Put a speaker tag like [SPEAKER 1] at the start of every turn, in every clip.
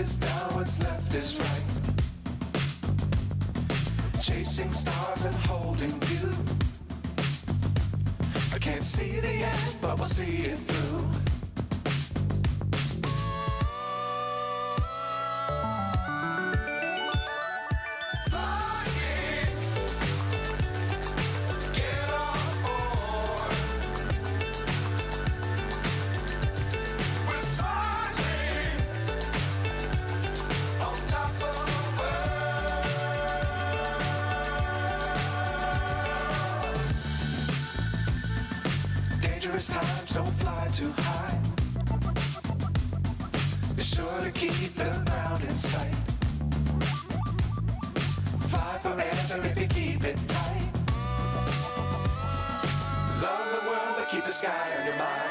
[SPEAKER 1] is down, what's left is right. Chasing stars and holding you. I can't see the end, but we'll see it through. Times don't fly too high. Be sure to keep the ground in sight. Fly forever if you keep it tight. Love the world, but keep the sky on your mind.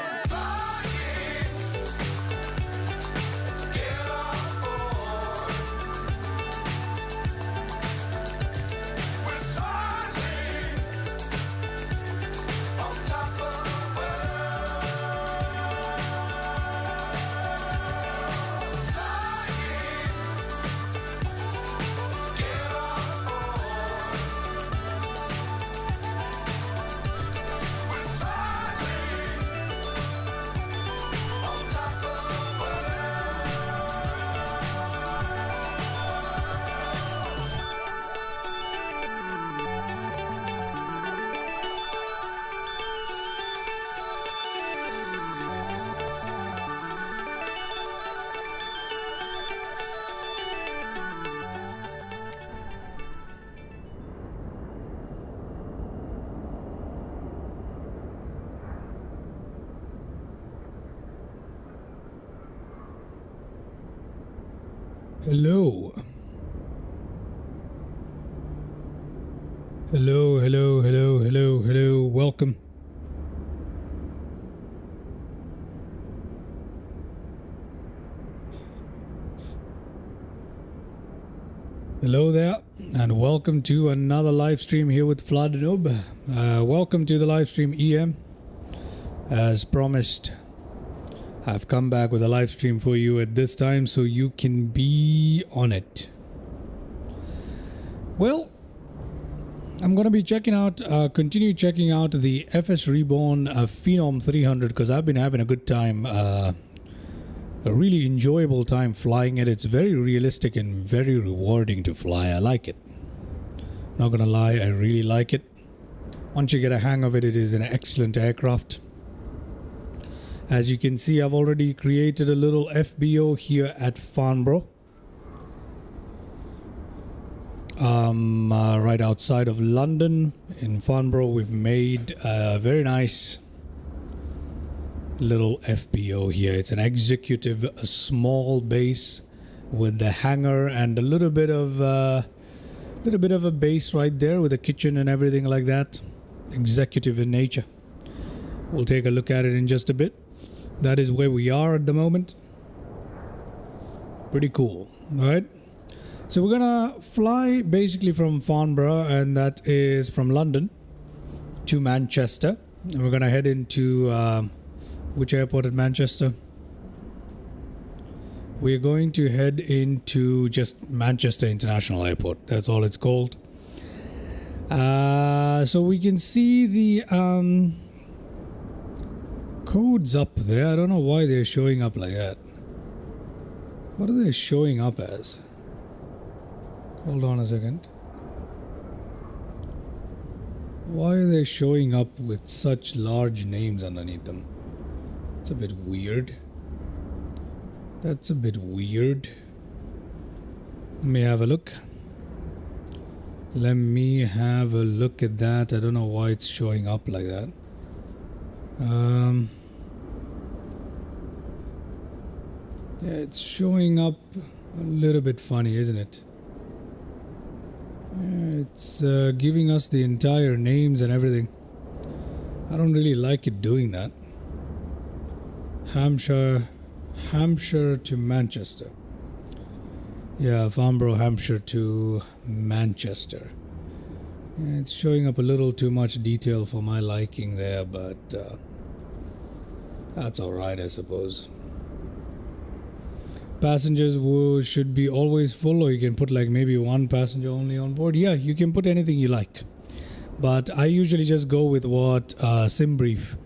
[SPEAKER 2] Hello. Hello, hello, hello, hello, hello. Welcome. Hello there, and welcome to another live stream here with Farnborough. Welcome to the live stream EM. As promised, I've come back with a live stream for you at this time so you can be on it. Well, I'm going to be checking out, continue checking out the FSReborn Phenom 300 because I've been having a good time, a really enjoyable time flying it. It's very realistic and very rewarding to fly. I like it. Not going to lie, I really like it. Once you get a hang of it, it is an excellent aircraft. As you can see, I've already created a little FBO here at Farnborough. Right outside of London. In Farnborough, we've made a very nice little FBO here. It's an executive, a small base with the hangar and a little bit of a base right there with a kitchen and everything like that. Executive in nature. We'll take a look at it in just a bit. That is where we are at the moment. Pretty cool. All right. So we're gonna fly basically from Farnborough, and that is from London to Manchester. And we're gonna head into which airport at Manchester? We're going to head into just Manchester International Airport. That's all it's called. So we can see the codes up there. I don't know why they're showing up like that. What are they showing up as? Hold on a second. Why are they showing up with such large names underneath them? It's a bit weird. That's a bit weird. Let me have a look. Let me have a look at that. I don't know why it's showing up like that. Yeah, it's showing up a little bit funny, isn't it? It's giving us the entire names and everything. I don't really like it doing that. Hampshire to Manchester. Yeah, Farnborough, Hampshire to Manchester. Yeah, it's showing up a little too much detail for my liking there, but that's alright, I suppose. passengers should be always full, or you can put like maybe one passenger only on board. Yeah, you can put anything you like, but I usually just go with what SimBrief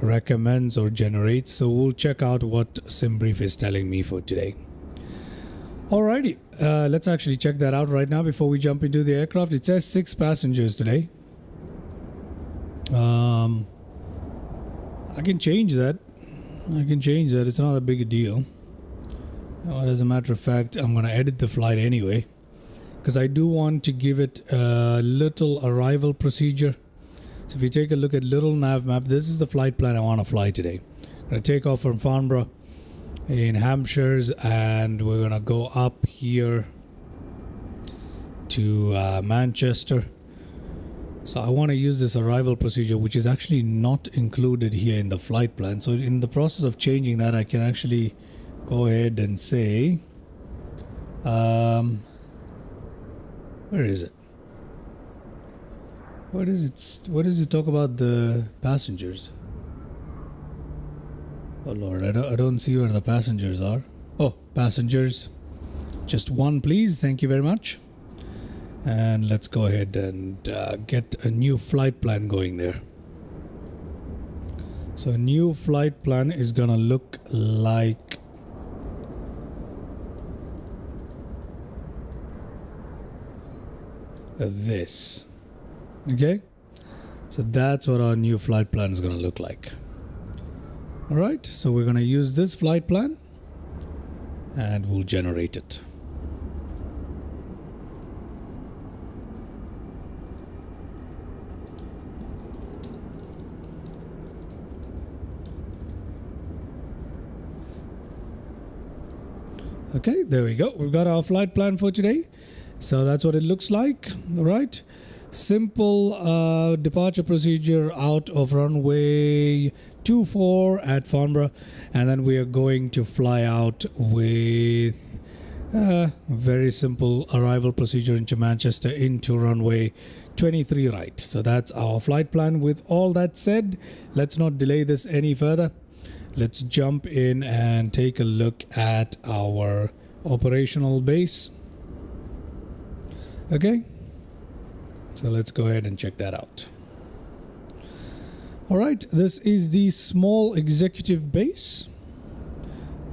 [SPEAKER 2] recommends or generates. So we'll check out what SimBrief is telling me for today. Alrighty, let's actually check that out right now before we jump into the aircraft. It says 6 passengers today. I can change that. It's not a big deal. As a matter of fact, I'm going to edit the flight anyway, because I do want to give it a little arrival procedure. So if you take a look at little nav map, this is the flight plan I want to fly today. I'm going to take off from Farnborough in Hampshires, and we're going to go up here to Manchester. So I want to use this arrival procedure, which is actually not included here in the flight plan. So in the process of changing that, I can actually go ahead and say, where is it? What does it talk about the passengers? Oh Lord, I don't see where the passengers are. Oh, passengers, just one please, thank you very much. And let's go ahead and get a new flight plan going there. So a new flight plan is gonna look like this. Okay, so that's what our new flight plan is going to look like. All right, so we're going to use this flight plan and we'll generate it. Okay, there we go. We've got our flight plan for today. So that's what it looks like. All right. Simple departure procedure out of runway 24 at Farnborough, and then we are going to fly out with very simple arrival procedure into Manchester into runway 23 right. So that's our flight plan. With all that said, let's not delay this any further. Let's jump in and take a look at our operational base. Okay. So let's go ahead and check that out. All right, this is the small executive base.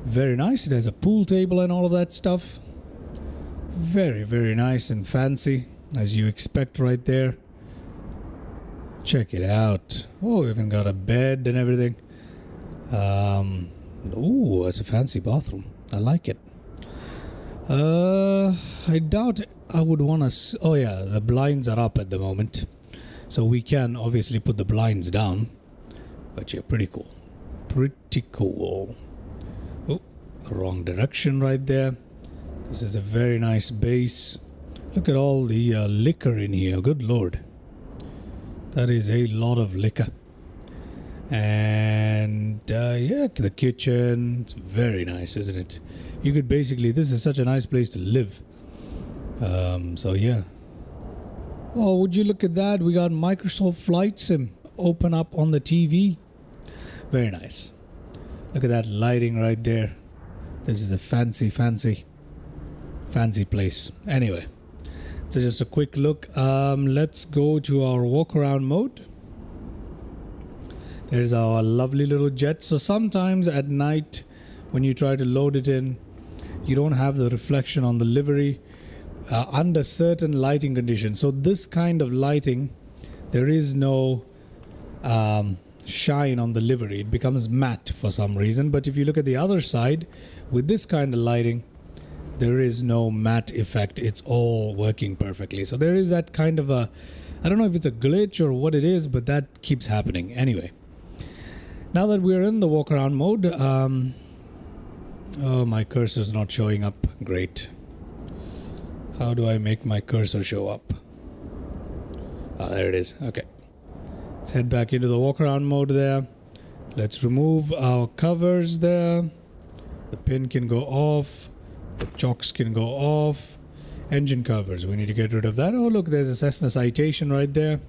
[SPEAKER 2] Very nice. It has a pool table and all of that stuff. Very, very nice and fancy, as you expect right there. Check it out. Oh, we even got a bed and everything. Oh, it's a fancy bathroom. I like it. I doubt I would want to... Oh yeah, the blinds are up at the moment, so we can obviously put the blinds down. But yeah, pretty cool. Pretty cool. Oh, wrong direction right there. This is a very nice base. Look at all the liquor in here. Good Lord. That is a lot of liquor. And yeah, the kitchen. It's very nice, isn't it? You could basically... This is such a nice place to live. So yeah. Oh, would you look at that? We got Microsoft Flight Sim open up on the TV. Very nice. Look at that lighting right there. This is a fancy place. Anyway, so just a quick look. Let's go to our walk around mode. There's our lovely little jet. So sometimes at night when you try to load it in, you don't have the reflection on the livery under certain lighting conditions. So this kind of lighting, there is no shine on the livery. It becomes matte for some reason. But if you look at the other side, with this kind of lighting, there is no matte effect. It's all working perfectly. So there is that kind of a... I don't know if it's a glitch or what it is, but that keeps happening. Anyway, now that we're in the walk around mode, oh, my cursor's not showing up. Great. How do I make my cursor show up? Ah, there it is. Okay. Let's head back into the walk around mode there. Let's remove our covers there. The pin can go off. The chocks can go off. Engine covers, we need to get rid of that. Oh, look, there's a Cessna citation right there.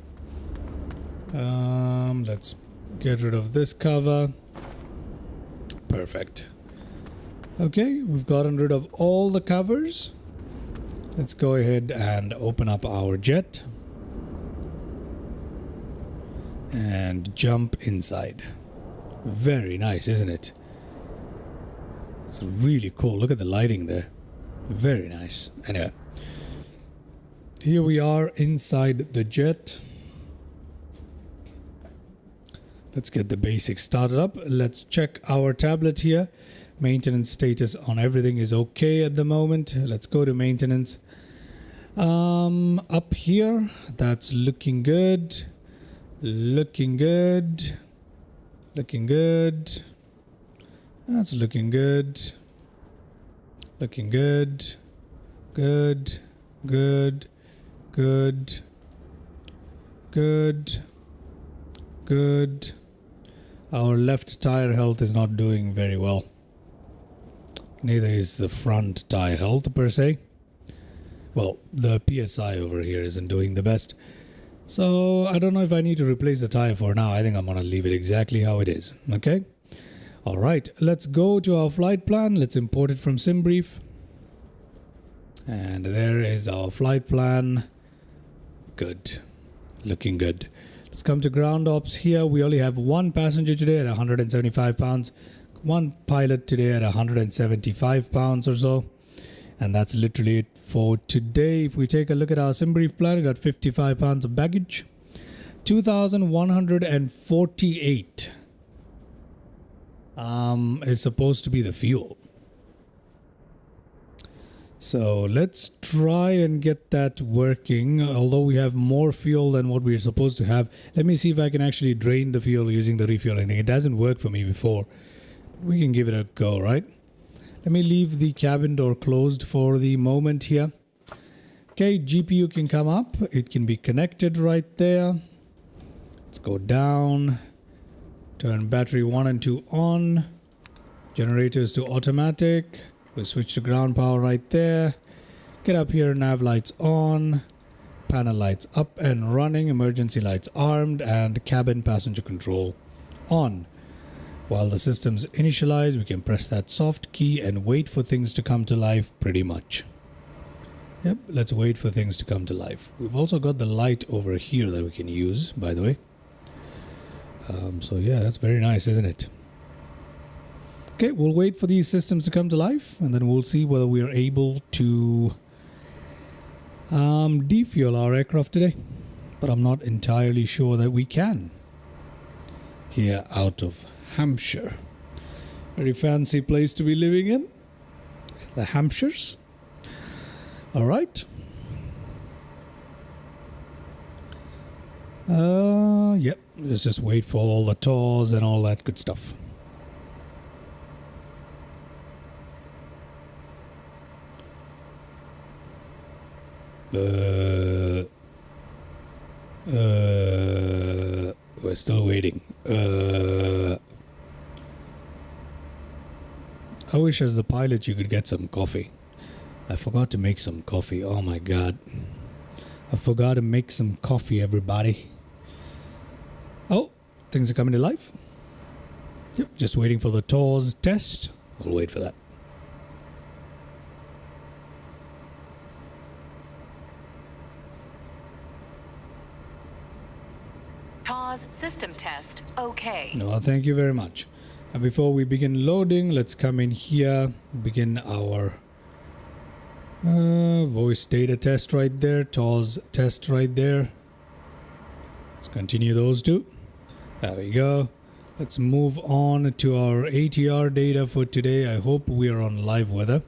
[SPEAKER 2] Let's get rid of this cover. Perfect. Okay, we've gotten rid of all the covers. Let's go ahead and open up our jet and jump inside. Very nice, isn't it? It's really cool. Look at the lighting there. Very nice. Anyway, here we are inside the jet. Let's get the basics started up. Let's check our tablet here. Maintenance status on everything is okay at the moment. Let's go to maintenance. Up here, that's looking good. Looking good. Looking good. That's looking good. Looking good. Good. Good. Good. Good. Good. Our left tire health is not doing very well. Neither is the front tire health per se. Well, the PSI over here isn't doing the best. So I don't know if I need to replace the tire for now. I think I'm going to leave it exactly how it is. Okay. All right. Let's go to our flight plan. Let's import it from SimBrief. And there is our flight plan. Good. Looking good. Let's come to ground ops here. We only have one passenger today at 175 pounds. One pilot today at 175 pounds or so. And that's literally it for today. If we take a look at our SimBrief plan, we got 55 pounds of baggage. 2,148 is supposed to be the fuel. So let's try and get that working. Although we have more fuel than what we're supposed to have. Let me see if I can actually drain the fuel using the refueling thing. It hasn't worked for me before. We can give it a go, right? Let me leave the cabin door closed for the moment here. Okay, GPU can come up. It can be connected right there. Let's go down. Turn battery 1 and 2 on. Generators to automatic. We'll switch to ground power right there. Get up here, nav lights on. Panel lights up and running. Emergency lights armed. And cabin passenger control on. While the system's initialize, we can press that soft key and wait for things to come to life pretty much. Yep, let's wait for things to come to life. We've also got the light over here that we can use, by the way. So yeah, that's very nice, isn't it? Okay, we'll wait for these systems to come to life and then we'll see whether we are able to defuel our aircraft today. But I'm not entirely sure that we can. Here out of Hampshire. Very fancy place to be living in. The Hampshires. Alright. Yep. Let's just wait for all the tours and all that good stuff. We're still waiting. I wish as the pilot you could get some coffee. I forgot to make some coffee. Oh my god. I forgot to make some coffee, everybody. Oh, things are coming to life. Yep, just waiting for the tours test. We'll wait for that.
[SPEAKER 3] TAWS system test. Okay.
[SPEAKER 2] No, thank you very much. And before we begin loading, let's come in here, begin our voice data test right there, TAWS test right there. Let's continue those two. There we go. Let's move on to our ATR data for today. I hope we are on live weather.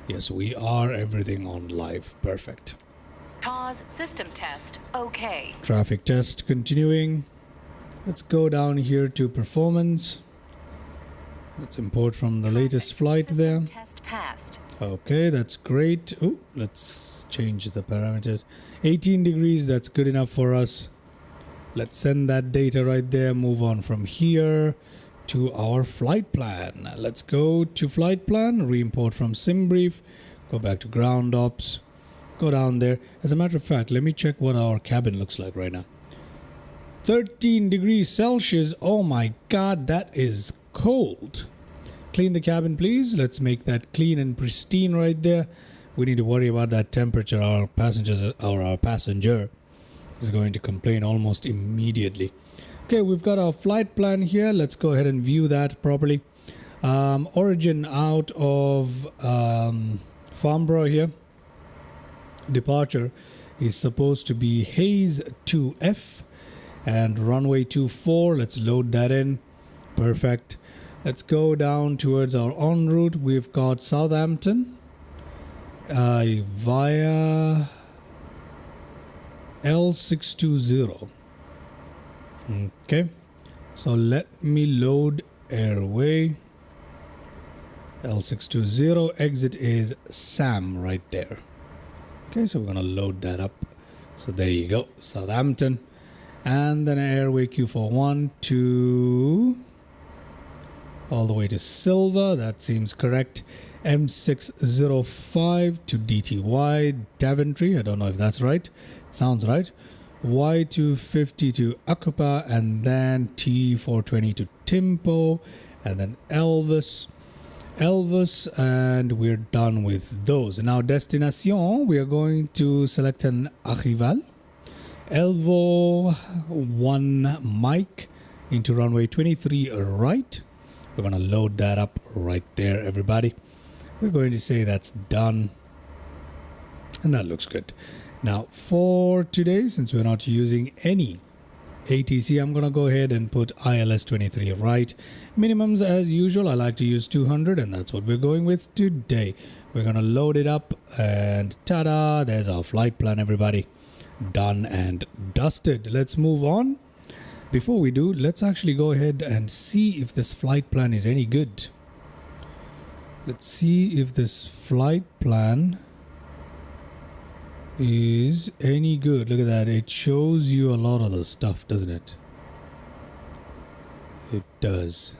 [SPEAKER 2] Yes, we are. Everything on live. Perfect.
[SPEAKER 3] TAWS system test. Okay.
[SPEAKER 2] Traffic test continuing. Let's go down here to performance. Let's import from the latest flight there.
[SPEAKER 3] Test passed.
[SPEAKER 2] Okay, that's great. Oh, let's change the parameters. 18 degrees, that's good enough for us. Let's send that data right there. Move on from here to our flight plan. Let's go to flight plan, re-import from SimBrief, go back to ground ops, go down there. As a matter of fact, let me check what our cabin looks like right now. 13 degrees Celsius. Oh my god, that is cold. clean the cabin, please. Let's make that clean and pristine right there. We need to worry about that temperature. Our passenger is going to complain almost immediately. Okay, we've got our flight plan here. Let's go ahead and view that properly. Origin out of Farnborough here. Departure is supposed to be Hayes 2F and runway 24. Let's load that in. Perfect. Let's go down towards our en route. We've got Southampton via L620. Okay, so let me load airway. L620 exit is Sam right there. Okay, so we're gonna load that up. So there you go, Southampton, and then airway Q41 to all the way to Silver. That seems correct. M605 to DTY Daventry. I don't know if that's right. Sounds right. Y250 to Akupa, and then T420 to Timpo, and then Elvis, and we're done with those. Now destination, we are going to select an Arrival, Elvo 1 Mike into runway 23 right. We're going to load that up right there, everybody. We're going to say that's done, and that looks good. Now for today, since we're not using any ATC, I'm gonna go ahead and put ILS 23 right. Minimums as usual, I like to use 200, and that's what we're going with today. We're gonna load it up, and ta-da, there's our flight plan, everybody. Done and dusted. Let's move on. Before we do, let's actually go ahead and see if this flight plan is any good. Let's see if this flight plan is any good. Look at that. It shows you a lot of the stuff, doesn't it? It does.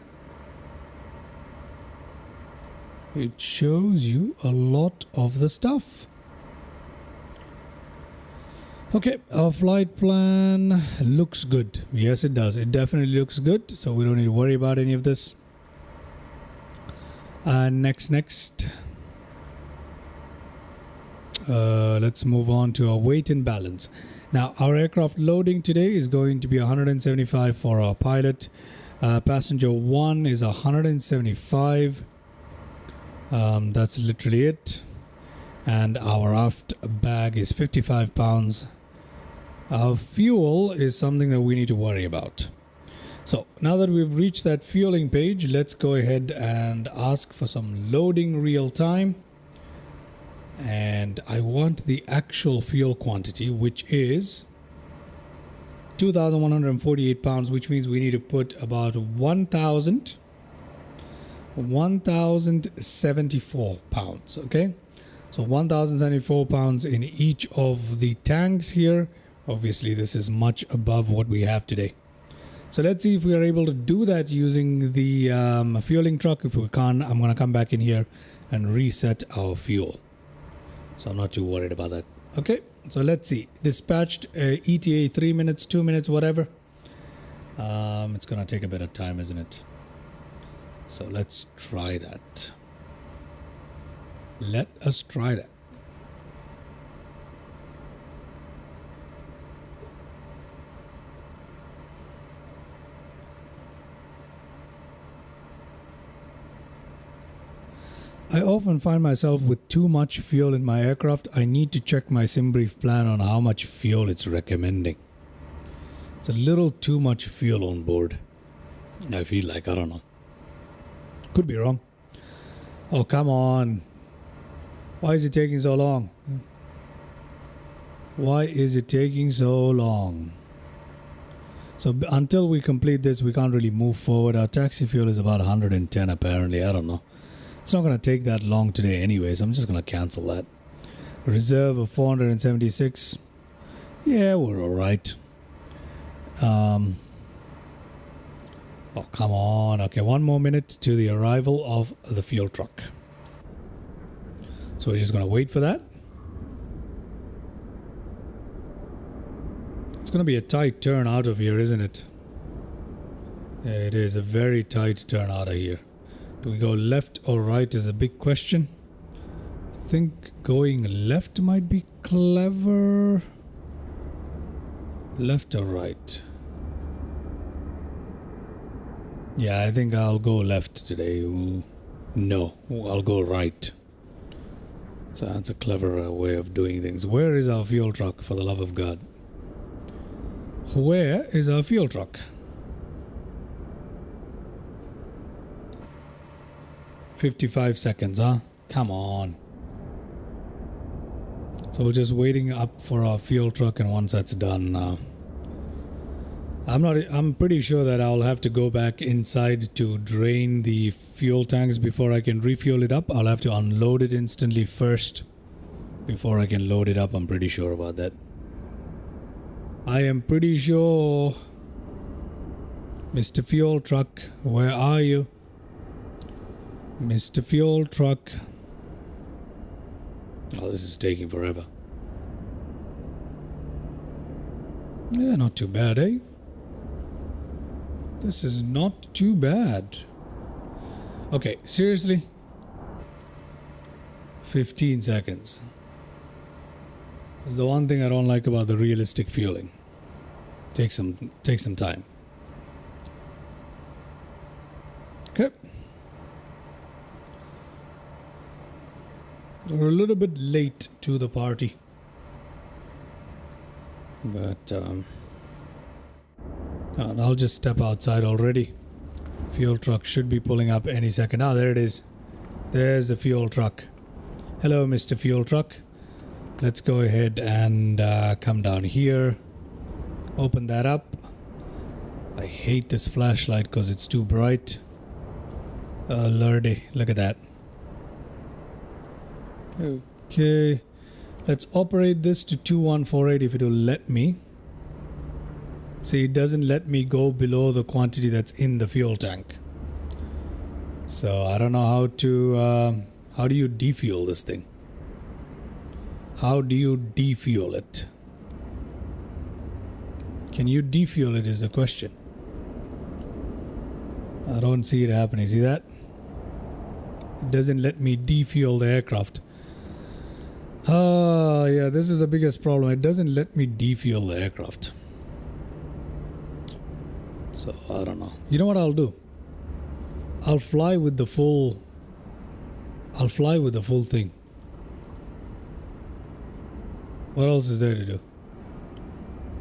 [SPEAKER 2] It shows you a lot of the stuff. Okay, our flight plan looks good. Yes, it does. It definitely looks good. So we don't need to worry about any of this. Next. Let's move on to our weight and balance. Now, our aircraft loading today is going to be 175 for our pilot. Passenger 1 is 175. That's literally it. And our aft bag is 55 pounds. Our fuel is something that we need to worry about. So now that we've reached that fueling page, let's go ahead and ask for some loading real time. And I want the actual fuel quantity, which is 2,148 pounds, which means we need to put about 1,074 pounds. Okay, so 1,074 pounds in each of the tanks here. Obviously, this is much above what we have today. So let's see if we are able to do that using the fueling truck. If we can't, I'm going to come back in here and reset our fuel. So I'm not too worried about that. Okay, so let's see. Dispatched ETA 3 minutes, 2 minutes, whatever. It's going to take a bit of time, isn't it? So let's try that. Let us try that. I often find myself with too much fuel in my aircraft. I need to check my SimBrief plan on how much fuel it's recommending. It's a little too much fuel on board. I feel like, I don't know. Could be wrong. Oh, come on. Why is it taking so long? Why is it taking so long? So until we complete this, we can't really move forward. Our taxi fuel is about 110 apparently. I don't know. It's not going to take that long today anyways. I'm just going to cancel that. Reserve of 476. Yeah, we're all right. Oh, come on. Okay, 1 more minute to the arrival of the fuel truck. So we're just going to wait for that. It's going to be a tight turn out of here, isn't it? It is a very tight turn out of here. Do we go left or right is a big question. I think going left might be clever. Left or right? Yeah, I think I'll go left today. No, I'll go right. So that's a clever way of doing things. Where is our fuel truck, for the love of God? Where is our fuel truck? 55 seconds, huh? Come on. So we're just waiting up for our fuel truck, and once that's done, I'm pretty sure that I'll have to go back inside to drain the fuel tanks before I can refuel it up. I'll have to unload it instantly first before I can load it up. I'm pretty sure about that. I am pretty sure. Mr. Fuel Truck, where are you? Mr. Fuel Truck. Oh, this is taking forever. Yeah, not too bad, eh? This is not too bad. Okay, seriously? 15 seconds. This is the one thing I don't like about the realistic fueling. Take some time. Okay. We're a little bit late to the party. But I'll just step outside already. Fuel truck should be pulling up any second. Ah, there it is. There's the fuel truck. Hello, Mr. Fuel Truck. Let's go ahead and come down here. Open that up. I hate this flashlight because it's too bright. Lordy, look at that. Okay. Let's operate this to 2148 if it will let me. See, it doesn't let me go below the quantity that's in the fuel tank. So I don't know how to... how do you defuel this thing? How do you defuel it? Can you defuel it is the question. I don't see it happening. See that? It doesn't let me defuel the aircraft. Yeah, this is the biggest problem. It doesn't let me defuel the aircraft. So, I don't know. You know what I'll do? I'll fly with the full... I'll fly with the full thing. What else is there to do?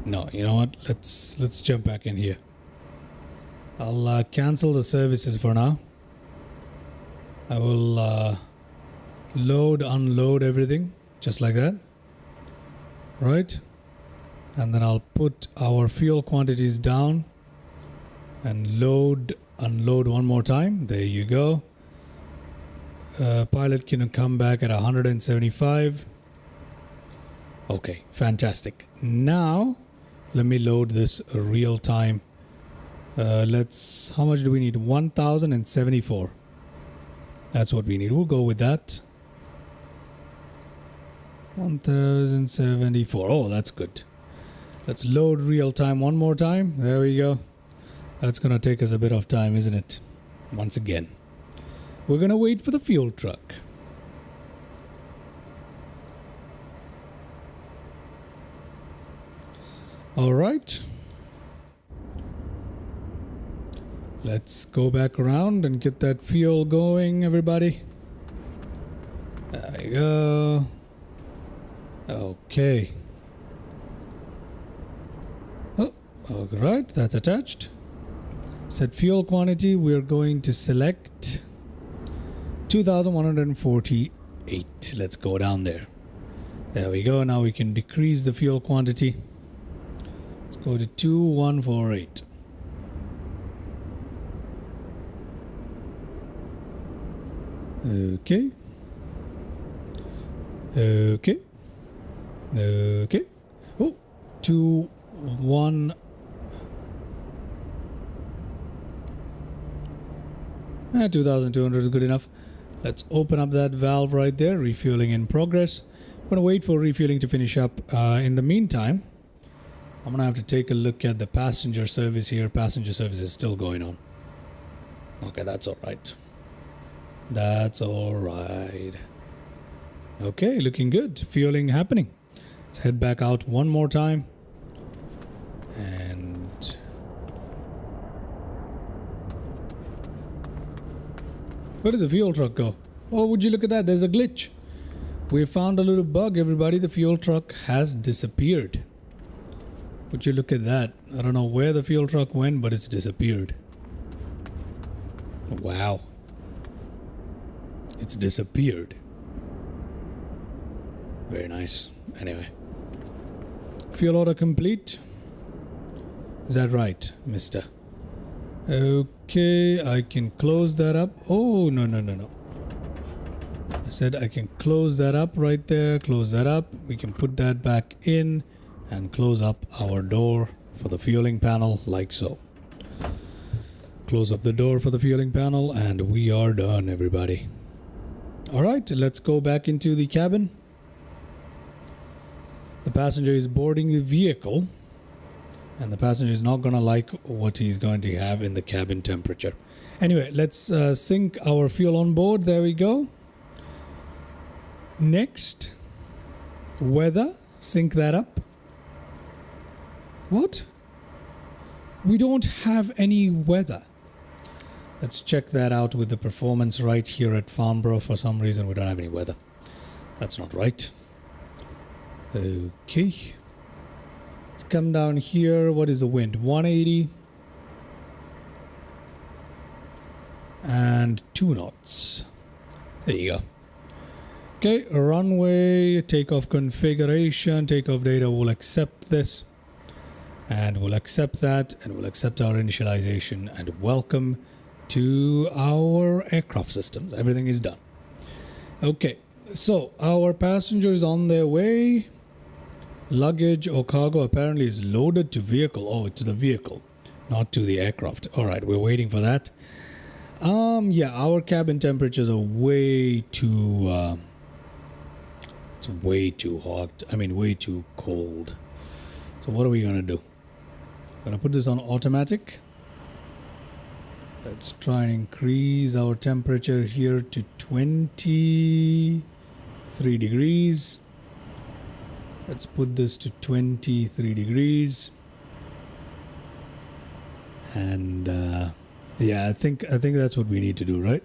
[SPEAKER 2] No, you know what? Let's jump back in here. I'll cancel the services for now. I will load, unload everything. Just like that. Right? And then I'll put our fuel quantities down. And load, unload one more time. There you go. Pilot can come back at 175. Okay, fantastic. Now, let me load this real time. How much do we need? 1074. That's what we need. We'll go with that. 1074. Oh, that's good. Let's load real time one more time. There we go. That's gonna take us a bit of time, isn't it? Once again. We're gonna wait for the fuel truck. Alright. Let's go back around and get that fuel going, everybody. There you go. Okay. Oh, alright, that's attached. Set fuel quantity, we're going to select 2148. Let's go down there. There we go. Now we can decrease the fuel quantity. Let's go to 2148. Okay. Okay. Okay. Oh, 21. 2200 is good enough. Let's open up that valve right there. Refueling in progress. I'm going to wait for refueling to finish up. In the meantime, I'm going to have to take a look at the passenger service here. Passenger service is still going on. Okay, that's all right. That's all right. Okay, looking good. Fueling happening. Let's head back out one more time. And where did the fuel truck go? Oh, would you look at that? There's a glitch. We found a little bug, everybody. The fuel truck has disappeared. Would you look at that? I don't know where the fuel truck went, but it's disappeared. Wow. It's disappeared. Very nice. Anyway. Fuel order complete. Is that right, mister? Okay, I can close that up. Oh, no. I said I can close that up right there. Close that up. We can put that back in and close up our door for the fueling panel like so. Close up the door for the fueling panel and we are done, everybody. Alright, let's go back into the cabin. The passenger is boarding the vehicle and the passenger is not gonna like what he's going to have in the cabin temperature. Anyway, let's sync our fuel on board. There we go. Next, weather. Sync that up. What? We don't have any weather. Let's check that out with the performance right here at Farnborough. For some reason, we don't have any weather. That's not right. Okay. Let's come down here. What is the wind? 180. And 2 knots. There you go. Okay, runway, takeoff configuration, takeoff data. We'll accept this. And we'll accept that. And we'll accept our initialization. And welcome to our aircraft systems. Everything is done. Okay, so our passengers on their way. Luggage or cargo apparently is loaded to vehicle. Oh, it's the vehicle, not to the aircraft. All right, we're waiting for that. Yeah, our cabin temperatures are way too it's way too hot. I mean, way too cold. So what are we gonna do? Gonna put this on automatic. Let's try and increase our temperature here to 23 degrees. Let's put this to 23 degrees. And yeah, I think that's what we need to do, right?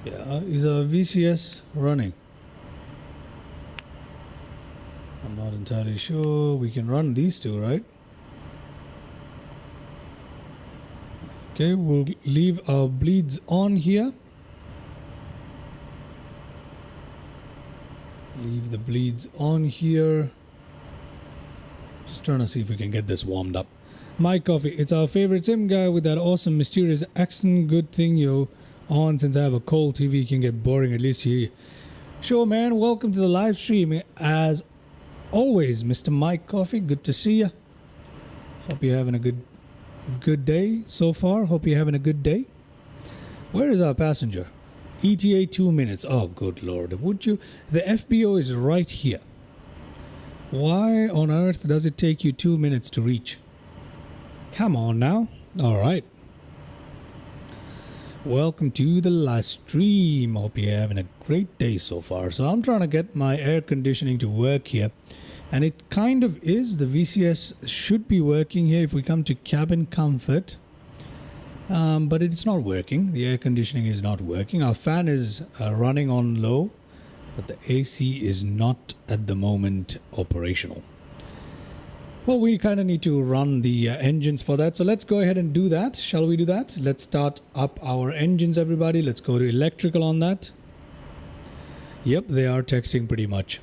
[SPEAKER 2] Yeah, is our VCS running? I'm not entirely sure. We can run these two, right? Okay, we'll leave our bleeds on here. Leave the bleeds on here. Just trying to see if we can get this warmed up. My Coffee, it's our favorite sim guy with that awesome mysterious accent. Good thing you're on, since I have a cold. TV can get boring, at least here. Sure, man. Welcome to the live stream. As always, Mr. Mike Coffee, good to see you. Hope you're having a good day so far. Hope you're having a good day. Where is our passenger? ETA 2 minutes. Oh, good lord. Would you? The FBO is right here. Why on earth does it take you 2 minutes to reach? Come on now. All right. Welcome to the live stream. Hope you're having a great day so far. So I'm trying to get my air conditioning to work here. And it kind of is. The VCS should be working here if we come to cabin comfort. But it's not working. The air conditioning is not working. Our fan is running on low. But the AC is not at the moment operational. Well, we kind of need to run the engines for that. So let's go ahead and do that. Shall we do that? Let's start up our engines, everybody. Let's go to electrical on that. Yep, they are texting pretty much.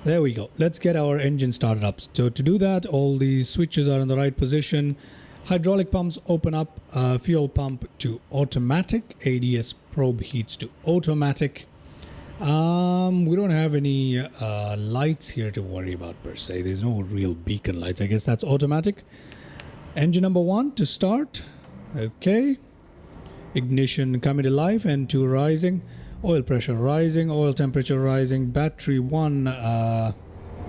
[SPEAKER 2] There we go. Let's get our engine started up. So to do that, all these switches are in the right position. Hydraulic pumps open up. Fuel pump to automatic. ADS probe heats to automatic. We don't have any lights here to worry about per se. There's no real beacon lights. I guess that's automatic. Engine number 1 to start. Okay. Ignition coming to life. N2 rising. Oil pressure rising. Oil temperature rising. Battery 1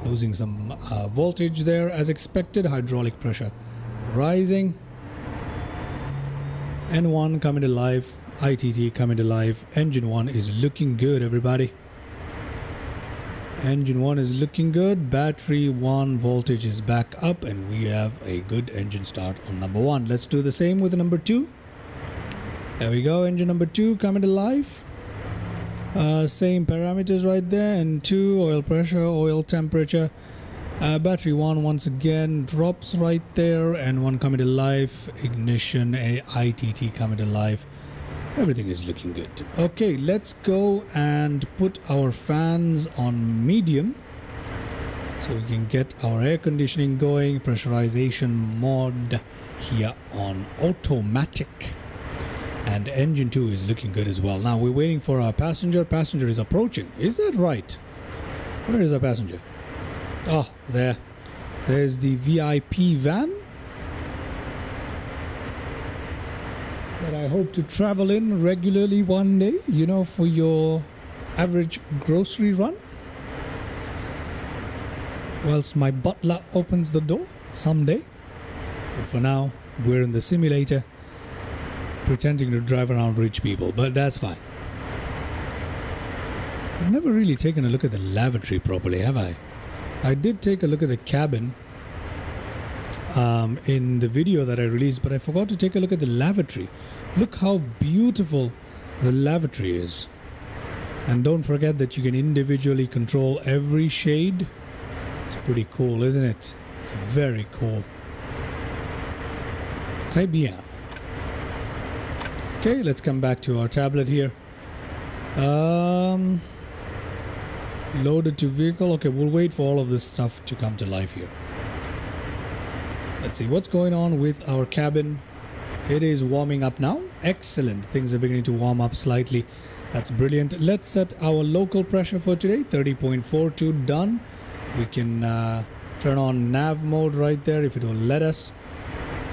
[SPEAKER 2] losing some voltage there as expected. Hydraulic pressure rising. N1 coming to life, ITT coming to life. Engine 1 is looking good, everybody. Engine 1 is looking good. Battery 1 voltage is back up, and we have a good engine start on number 1. Let's do the same with number 2. There we go. Engine number 2 coming to life. Same parameters right there. And 2, oil pressure, oil temperature. Battery 1 once again drops right there, and 1 coming to life. Ignition, ITT coming to life. Everything is looking good. Okay, let's go and put our fans on medium so we can get our air conditioning going. Pressurization mode here on automatic. And engine 2 is looking good as well. Now we're waiting for our passenger. Passenger is approaching. Is that right? Where is our passenger? Oh, there. There's the VIP van that I hope to travel in regularly one day, you know, for your average grocery run. Whilst my butler opens the door someday. But for now, we're in the simulator pretending to drive around rich people, but that's fine. I've never really taken a look at the lavatory properly, have I? I did take a look at the cabin in the video that I released, but I forgot to take a look at the lavatory. Look how beautiful the lavatory is. And don't forget that you can individually control every shade. It's pretty cool, isn't it? It's very cool. Très bien. Okay, let's come back to our tablet here. Loaded to vehicle. Okay, we'll wait for all of this stuff to come to life here. Let's see what's going on with our cabin. It is warming up now. Excellent. Things are beginning to warm up slightly. That's brilliant. Let's set our local pressure for today. 30.42 done. We can turn on nav mode right there if it will let us.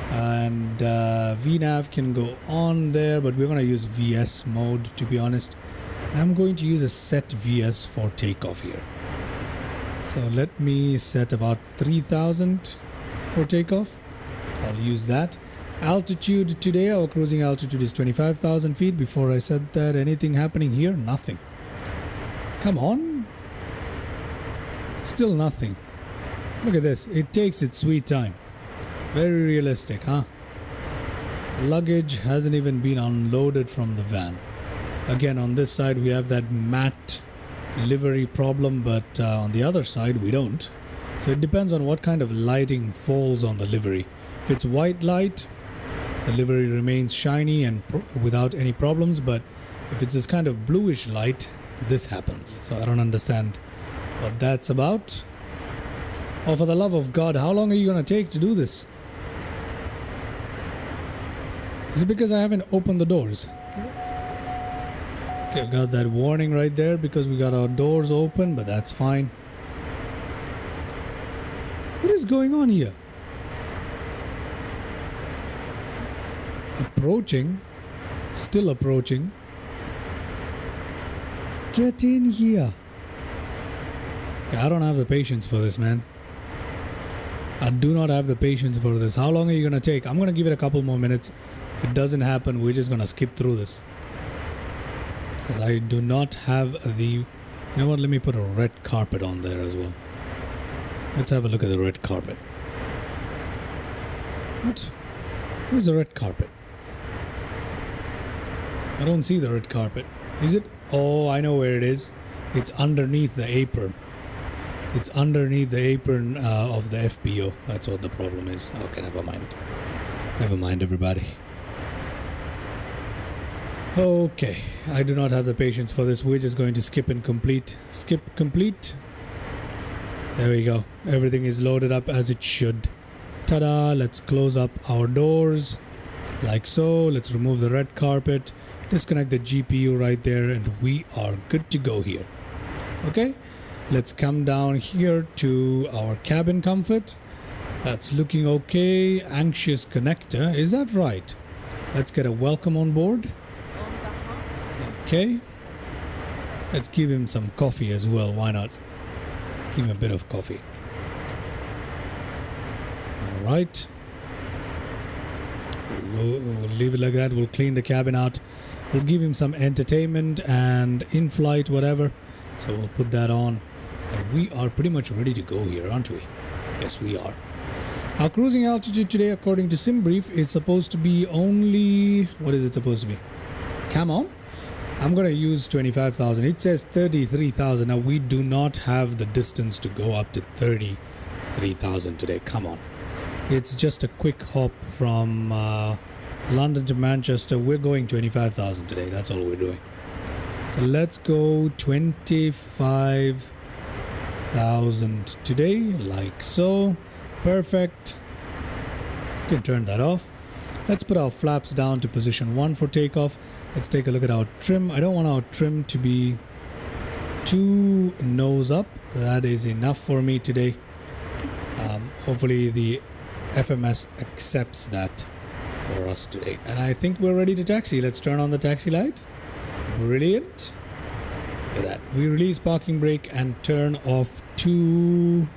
[SPEAKER 2] And VNav can go on there, but we're going to use VS mode, to be honest. And I'm going to use a set VS for takeoff here. So let me set about 3000 for takeoff. I'll use that. Altitude today, our cruising altitude is 25,000 feet. Before I said that, anything happening here? Nothing. Come on. Still nothing. Look at this. It takes its sweet time. Very realistic, huh? Luggage hasn't even been unloaded from the van. Again, on this side we have that matte livery problem, but on the other side we don't. So it depends on what kind of lighting falls on the livery. If it's white light, the livery remains shiny and without any problems, but if it's this kind of bluish light, this happens. So I don't understand what that's about. Oh, for the love of God, how long are you going to take to do this? Is it because I haven't opened the doors? Okay, got that warning right there because we got our doors open, but that's fine. What is going on here? Approaching. Still approaching. Get in here. Okay, I don't have the patience for this, man. I do not have the patience for this. How long are you going to take? I'm going to give it a couple more minutes. If it doesn't happen, we're just going to skip through this. Because I do not have the... You know what? Let me put a red carpet on there as well. Let's have a look at the red carpet. What? Where's the red carpet? I don't see the red carpet. Is it? Oh, I know where it is. It's underneath the apron. It's underneath the apron of the FBO. That's what the problem is. Okay, never mind. Never mind, everybody. Okay, I do not have the patience for this. We're just going to skip and complete. Skip complete. There we go. Everything is loaded up as it should. Ta-da! Let's close up our doors. Like so. Let's remove the red carpet. Disconnect the GPU right there, and we are good to go here. Okay, let's come down here to our cabin comfort. That's looking okay. Anxious connector. Is that right? Let's get a welcome on board. Okay. Let's give him some coffee as well. Why not? Give him a bit of coffee. Alright. We'll leave it like that. We'll clean the cabin out. We'll give him some entertainment and in-flight whatever. So we'll put that on. And we are pretty much ready to go here, aren't we? Yes, we are. Our cruising altitude today, according to SimBrief, is supposed to be only... What is it supposed to be? Come on. I'm going to use 25,000. It says 33,000. Now, we do not have the distance to go up to 33,000 today. Come on. It's just a quick hop from London to Manchester. We're going 25,000 today. That's all we're doing. So let's go 25,000 today, like so. Perfect. You can turn that off. Let's put our flaps down to position 1 for takeoff. Let's take a look at our trim. I don't want our trim to be too nose up. That is enough for me today. Hopefully the FMS accepts that for us today. And I think we're ready to taxi. Let's turn on the taxi light. Brilliant. Look at that. We release parking brake and turn off to...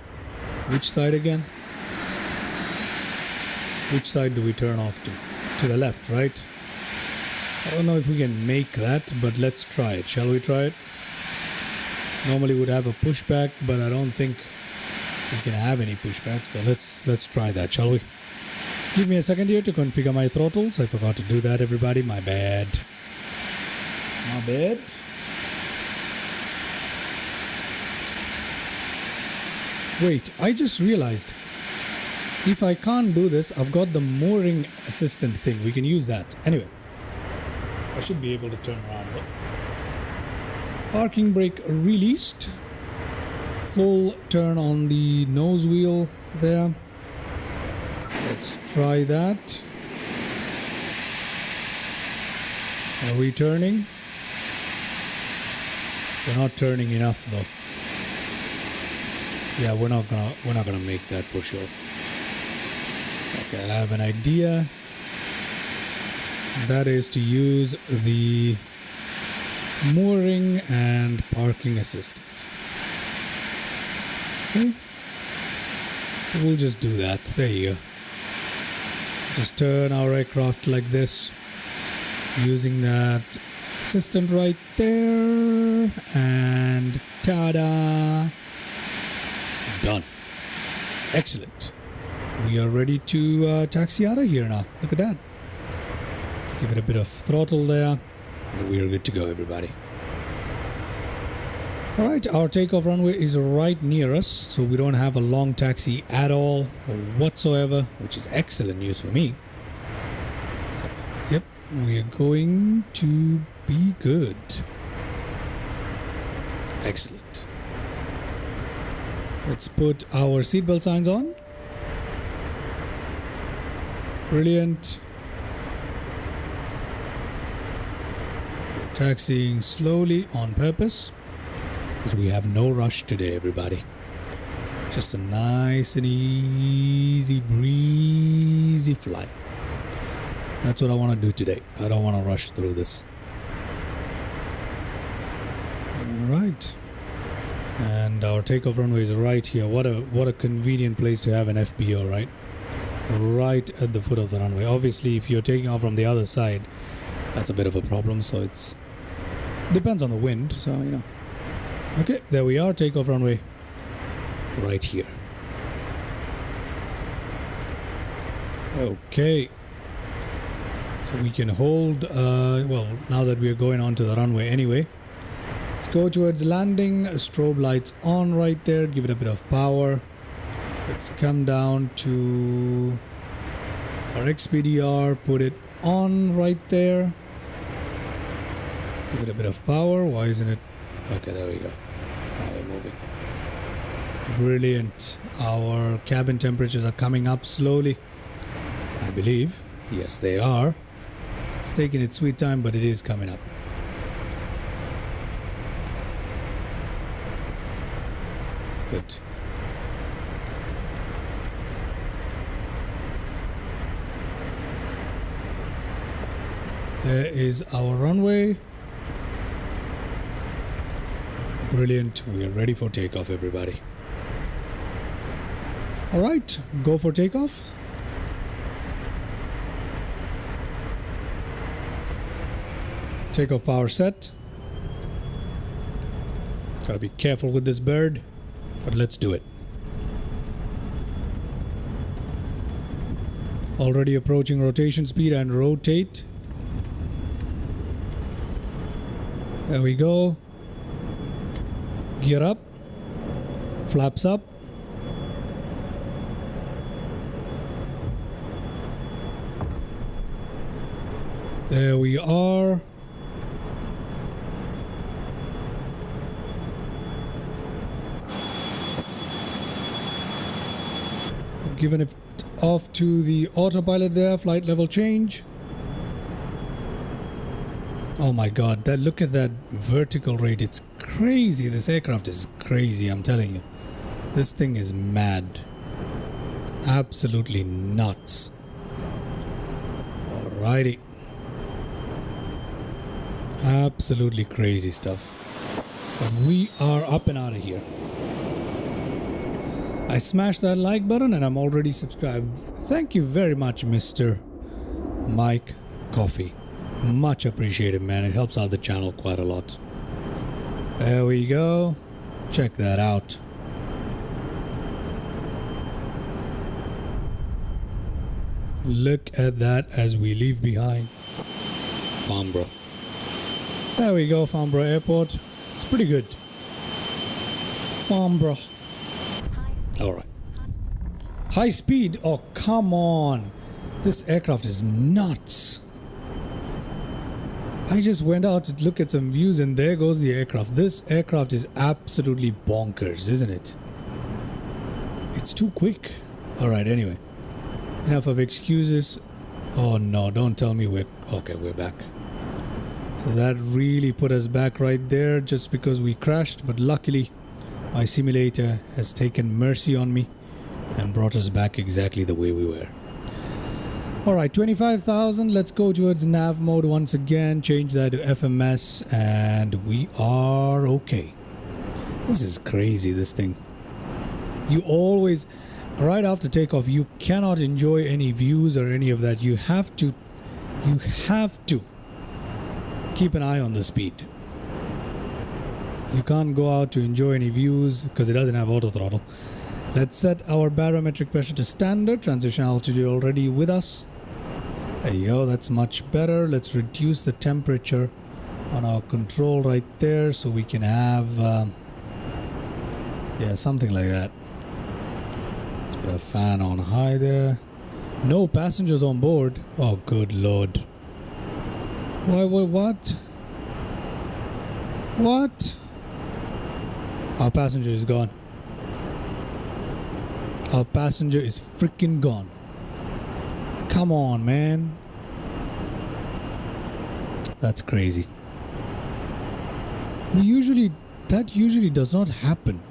[SPEAKER 2] Which side again? Which side do we turn off to? To the left, right? I don't know if we can make that, but let's try it. Shall we try it? Normally would have a pushback, but I don't think we can have any pushback. So let's try that, shall we? Give me a second here to configure my throttles. I forgot to do that, everybody. My bad. My bad. Wait, I just realized if I can't do this, I've got the mooring assistant thing. We can use that. Anyway, I should be able to turn around. Parking brake released. Full turn on the nose wheel there. Let's try that. Are we turning? We're not turning enough though. Yeah, we're not gonna make that for sure. Okay, I have an idea. That is to use the mooring and parking assistant. Okay. So we'll just do that. There you go. Just turn our aircraft like this. Using that assistant right there. And ta-da! Done. Excellent. We are ready to taxi out of here now. Look at that. Let's give it a bit of throttle there. And we are good to go, everybody. Alright, our takeoff runway is right near us, so we don't have a long taxi at all or whatsoever, which is excellent news for me. So, yep, we're going to be good. Excellent. Let's put our seatbelt signs on. Brilliant. We're taxiing slowly on purpose because we have no rush today, everybody. Just a nice and easy, breezy flight. That's what I want to do today. I don't want to rush through this. Alright. And our takeoff runway is right here. What a convenient place to have an FBO, right? Right at the foot of the runway. Obviously, if you're taking off from the other side, that's a bit of a problem. So it's depends on the wind. So you know. Okay, there we are. Takeoff runway right here. Okay. So we can hold. Well, now that we are going onto the runway anyway. Let's go towards landing. Strobe lights on right there. Give it a bit of power. Let's come down to our XPDR. Put it on right there. Give it a bit of power. Why isn't it? Okay, there we go. Now we're moving. Brilliant. Our cabin temperatures are coming up slowly, I believe. Yes, they are. It's taking its sweet time, but it is coming up. Good. There is our runway. Brilliant. We are ready for takeoff, everybody. All right, go for takeoff. Takeoff power set. Gotta be careful with this bird, but let's do it. Already approaching rotation speed and rotate. There we go. Gear up. Flaps up. There we are. Giving it off to the autopilot there, flight level change. Oh my god, that look at that vertical rate. It's crazy. This aircraft is crazy, I'm telling you. This thing is mad. Absolutely nuts. Alrighty. Absolutely crazy stuff. But we are up and out of here. I smashed that like button and I'm already subscribed. Thank you very much, Mr. Mike Coffee. Much appreciated, man. It helps out the channel quite a lot. There we go. Check that out. Look at that as we leave behind Farnborough. There we go, Farnborough Airport. It's pretty good. Farnborough. Alright. High speed? Oh, come on. This aircraft is nuts. I just went out to look at some views and there goes the aircraft. This aircraft is absolutely bonkers, isn't it? It's too quick. Alright, anyway. Enough of excuses. Oh no, don't tell me we're... Okay, we're back. So that really put us back right there just because we crashed. But luckily, my simulator has taken mercy on me and brought us back exactly the way we were. Alright, 25,000. Let's go towards nav mode once again. Change that to FMS and we are okay. This is crazy, this thing. You always... Right after takeoff, you cannot enjoy any views or any of that. You have to keep an eye on the speed. You can't go out to enjoy any views because it doesn't have auto throttle. Let's set our barometric pressure to standard. Transition altitude already with us. There you go, that's much better. Let's reduce the temperature on our control right there so we can have yeah, something like that. Let's put a fan on high there. No passengers on board. Oh, good lord. Why, what? What? Our passenger is gone. Our passenger is freaking gone. Come on, man. That's crazy. That usually does not happen.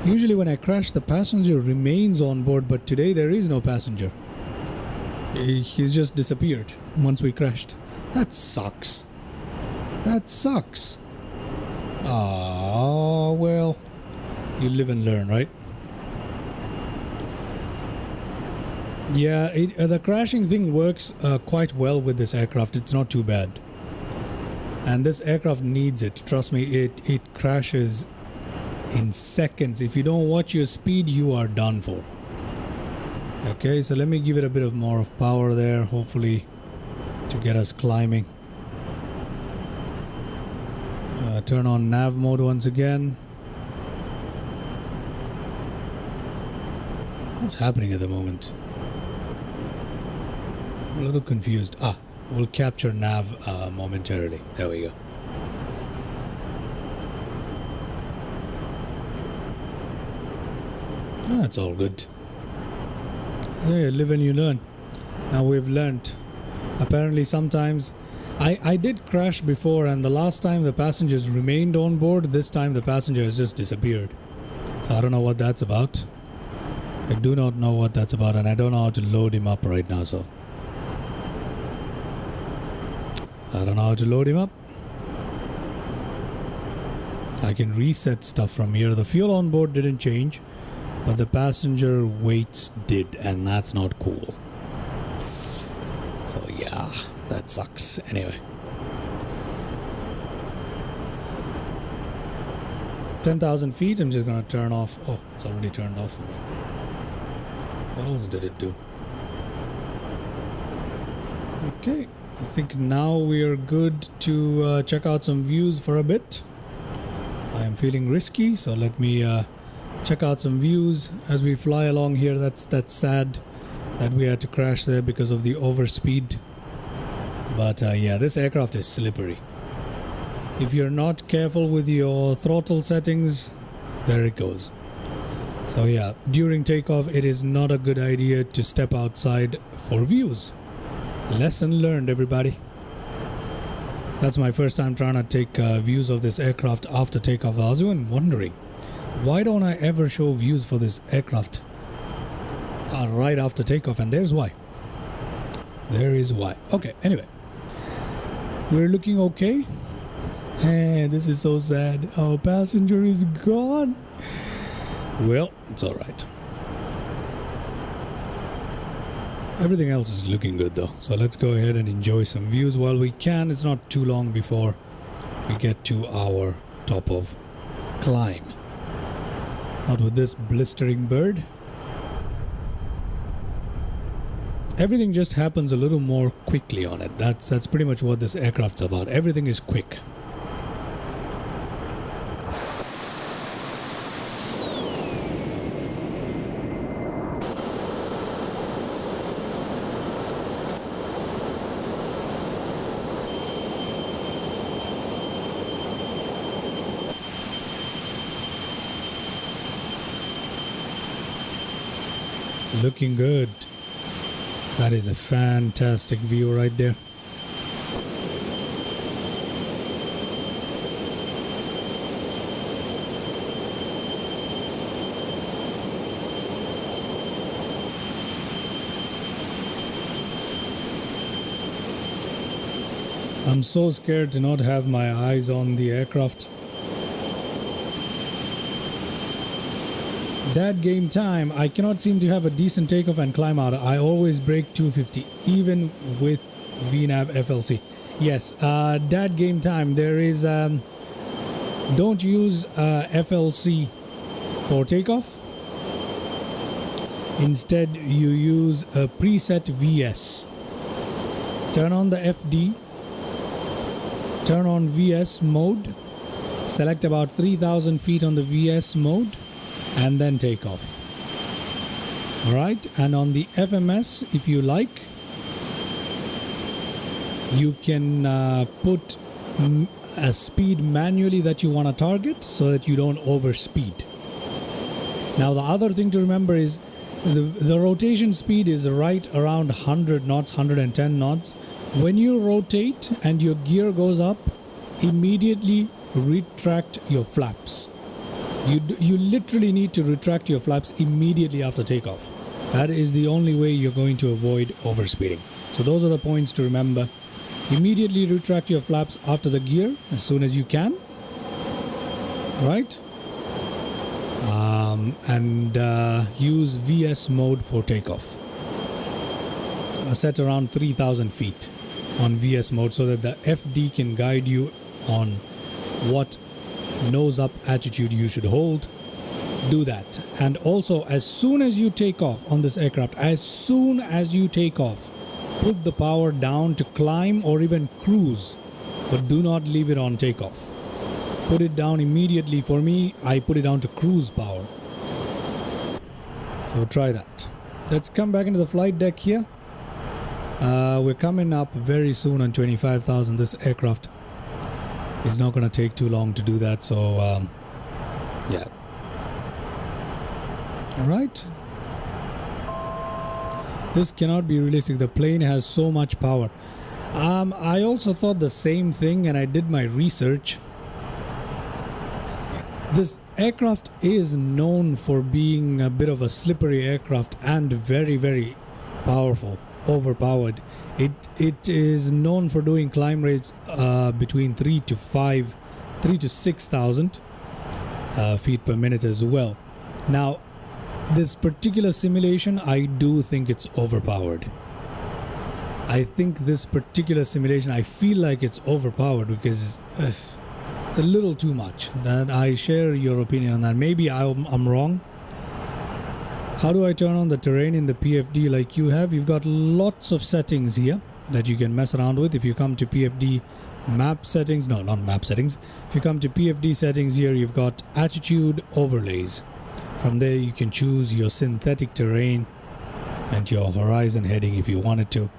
[SPEAKER 2] Usually when I crash, the passenger remains on board, but today there is no passenger. He's just disappeared once we crashed. That sucks. That sucks. Ah, well, you live and learn, right? Yeah, the crashing thing works quite well with this aircraft. It's not too bad. And this aircraft needs it. Trust me, it crashes in seconds. If you don't watch your speed, you are done for. Okay, so let me give it a bit of more of power there, hopefully to get us climbing. Turn on nav mode once again. What's happening at the moment? I'm a little confused. We'll capture nav momentarily. There we go. That's all good. Hey, live and you learn. Now we've learned. Apparently sometimes I did crash before, and the last time the passengers remained on board. This time the passenger has just disappeared. So I don't know what that's about. I do not know what that's about, and I don't know how to load him up right now, so I don't know how to load him up. I can reset stuff from here. The fuel on board didn't change, but the passenger weights did, and that's not cool. So yeah, that sucks. Anyway, 10,000 feet. I'm just gonna turn off. Oh, it's already turned off for me. What else did it do? Okay, I think now we are good to check out some views for a bit. I am feeling risky, so let me check out some views as we fly along here. That's sad that we had to crash there because of the overspeed. But yeah, this aircraft is slippery. If you're not careful with your throttle settings, there it goes. So yeah, during takeoff, it is not a good idea to step outside for views. Lesson learned, everybody. That's my first time trying to take views of this aircraft after takeoff. I was even wondering, why don't I ever show views for this aircraft right after takeoff? And there's why. There is why. Okay, anyway. We're looking okay. Hey, this is so sad. Our passenger is gone. Well, it's alright. Everything else is looking good though. So let's go ahead and enjoy some views while we can. It's not too long before we get to our top of climb. Not with this blistering bird. Everything just happens a little more quickly on it. That's pretty much what this aircraft's about. Everything is quick. Looking good. That is a fantastic view right there. I'm so scared to not have my eyes on the aircraft. That game time, I cannot seem to have a decent takeoff and climb out. I always break 250, even with VNAV FLC. Yes, that game time, there is, don't use FLC for takeoff. Instead, you use a preset VS. Turn on the FD, turn on VS mode, select about 3,000 feet on the VS mode, and then take off. Alright, and on the FMS, if you like, you can put a speed manually that you want to target so that you don't overspeed. Now the other thing to remember is the rotation speed is right around 100 knots, 110 knots. When you rotate and your gear goes up, immediately retract your flaps. You literally need to retract your flaps immediately after takeoff. That is the only way you're going to avoid overspeeding. So those are the points to remember. Immediately retract your flaps after the gear as soon as you can. Right? And use VS mode for takeoff. Set around 3,000 feet on VS mode so that the FD can guide you on what nose up attitude you should hold. Do that. And also, as soon as you take off on this aircraft, as soon as you take off, put the power down to climb or even cruise, but do not leave it on takeoff. Put it down immediately. For me, I put it down to cruise power. So try that. Let's come back into the flight deck here. We're coming up very soon on 25,000. This aircraft is not going to take too long to do that. So, yeah. Alright. This cannot be realistic. The plane has so much power. I also thought the same thing, and I did my research. This aircraft is known for being a bit of a slippery aircraft and very, very powerful, overpowered. It is known for doing climb rates between 3 to 6,000 feet per minute as well. Now, this particular simulation, I do think it's overpowered. I think this particular simulation, I feel like it's overpowered because It's a little too much. That I share your opinion on that. Maybe I'm wrong. How do I turn on the terrain in the PFD like you have? You've got lots of settings here that you can mess around with. If you come to PFD map settings, no, not map settings. If you come to PFD settings here, you've got attitude overlays. From there, you can choose your synthetic terrain and your horizon heading if you wanted to.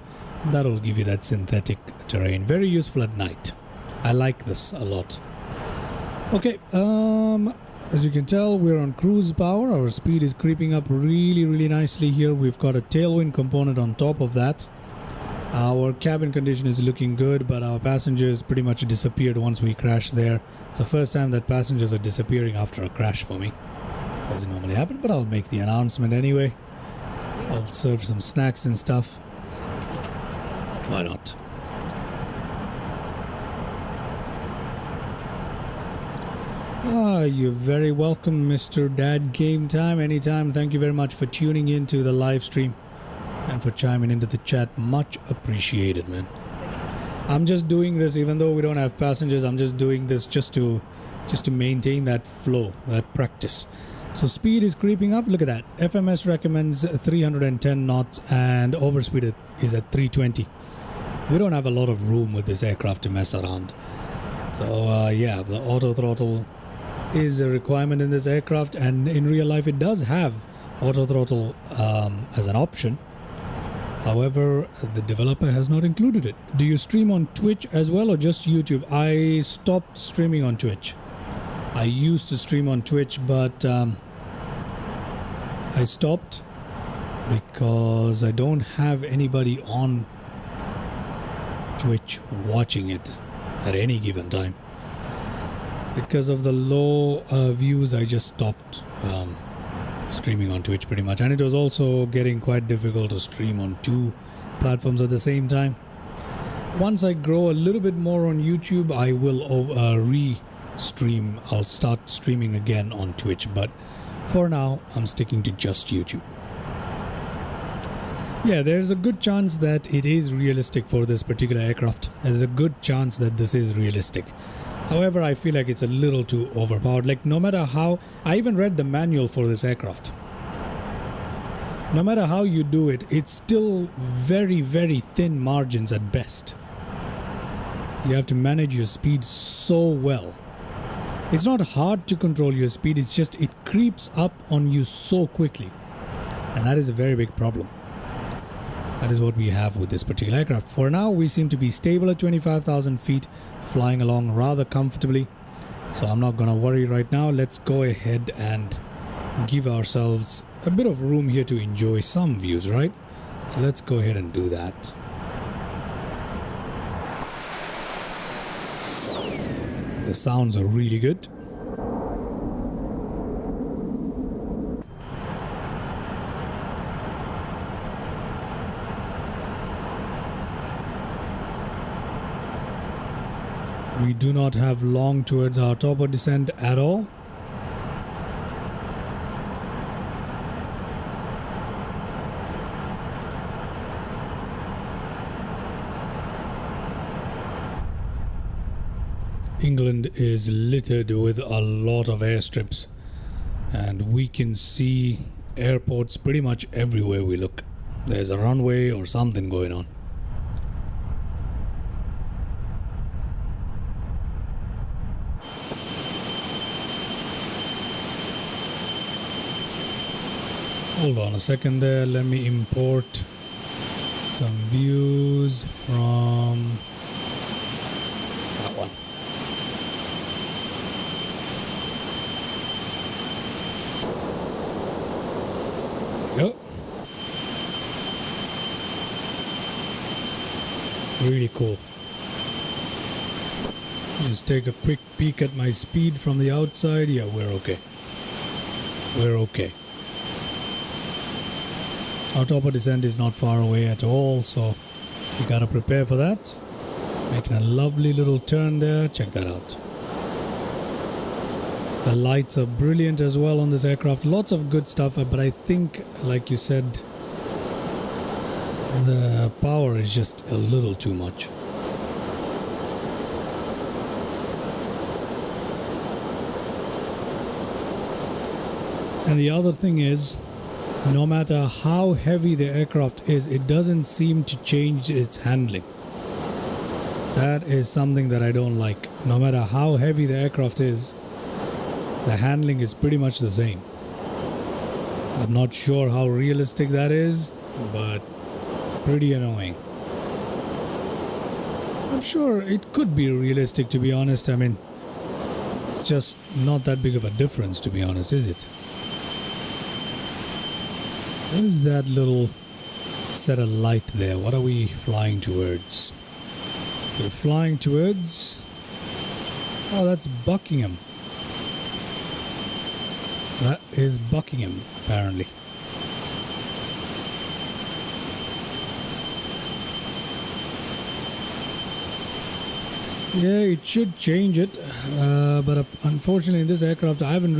[SPEAKER 2] That'll give you that synthetic terrain. Very useful at night. I like this a lot. Okay, as you can tell, we're on cruise power. Our speed is creeping up really nicely here. We've got a tailwind component on top of that. Our cabin condition is looking good, but our passengers pretty much disappeared once we crashed there. It's the first time that passengers are disappearing after a crash for me. Doesn't normally happen, but I'll make the announcement anyway. I'll serve some snacks and stuff. Why not? You're very welcome, Mr. Dad Game Time. Anytime. Thank you very much for tuning in to the live stream and for chiming into the chat. Much appreciated, man. I'm just doing this even though we don't have passengers. I'm just doing this just to maintain that flow, that practice. So speed is creeping up. Look at that. FMS recommends 310 knots and overspeed is at 320. We don't have a lot of room with this aircraft to mess around. So yeah, the auto throttle is a requirement in this aircraft, and in real life it does have auto throttle as an option. However, the developer has not included it. Do you stream on Twitch as well or just YouTube? I stopped streaming on Twitch. I used to stream on Twitch, but I stopped because I don't have anybody on Twitch watching it at any given time. Because of the low views, I just stopped streaming on Twitch pretty much. And it was also getting quite difficult to stream on two platforms at the same time. Once I grow a little bit more on YouTube, I will re-stream. I'll start streaming again on Twitch. But for now, I'm sticking to just YouTube. Yeah, there's a good chance that it is realistic for this particular aircraft. There's a good chance that this is realistic. However, I feel like it's a little too overpowered. Like, no matter how... I even read the manual for this aircraft. No matter how you do it, it's still very thin margins at best. You have to manage your speed so well. It's not hard to control your speed, it's just it creeps up on you so quickly. And that is a very big problem. That is what we have with this particular aircraft. For now, we seem to be stable at 25,000 feet, flying along rather comfortably. So I'm not going to worry right now. Let's go ahead and give ourselves a bit of room here to enjoy some views, right? So let's go ahead and do that. The sounds are really good. We do not have long towards our top of descent at all. England is littered with a lot of airstrips, and we can see airports pretty much everywhere we look. There's a runway or something going on. Hold on a second there, let me import some views from that one. There we go. Really cool. Just take a quick peek at my speed from the outside. Yeah, we're okay. We're okay. Our top of descent is not far away at all, so we gotta prepare for that. Making a lovely little turn there. Check that out. The lights are brilliant as well on this aircraft. Lots of good stuff, but I think, like you said, the power is just a little too much. And the other thing is, no matter how heavy the aircraft is, it doesn't seem to change its handling. That is something that I don't like. No matter how heavy the aircraft is, the handling is pretty much the same. I'm not sure how realistic that is, but it's pretty annoying. I'm sure it could be realistic, to be honest. I mean, it's just not that big of a difference, to be honest, is it? What is that little set of light there? What are we flying towards? We're flying towards... Oh, that's Buckingham. That is Buckingham, apparently. Yeah, it should change it, but unfortunately in this aircraft I haven't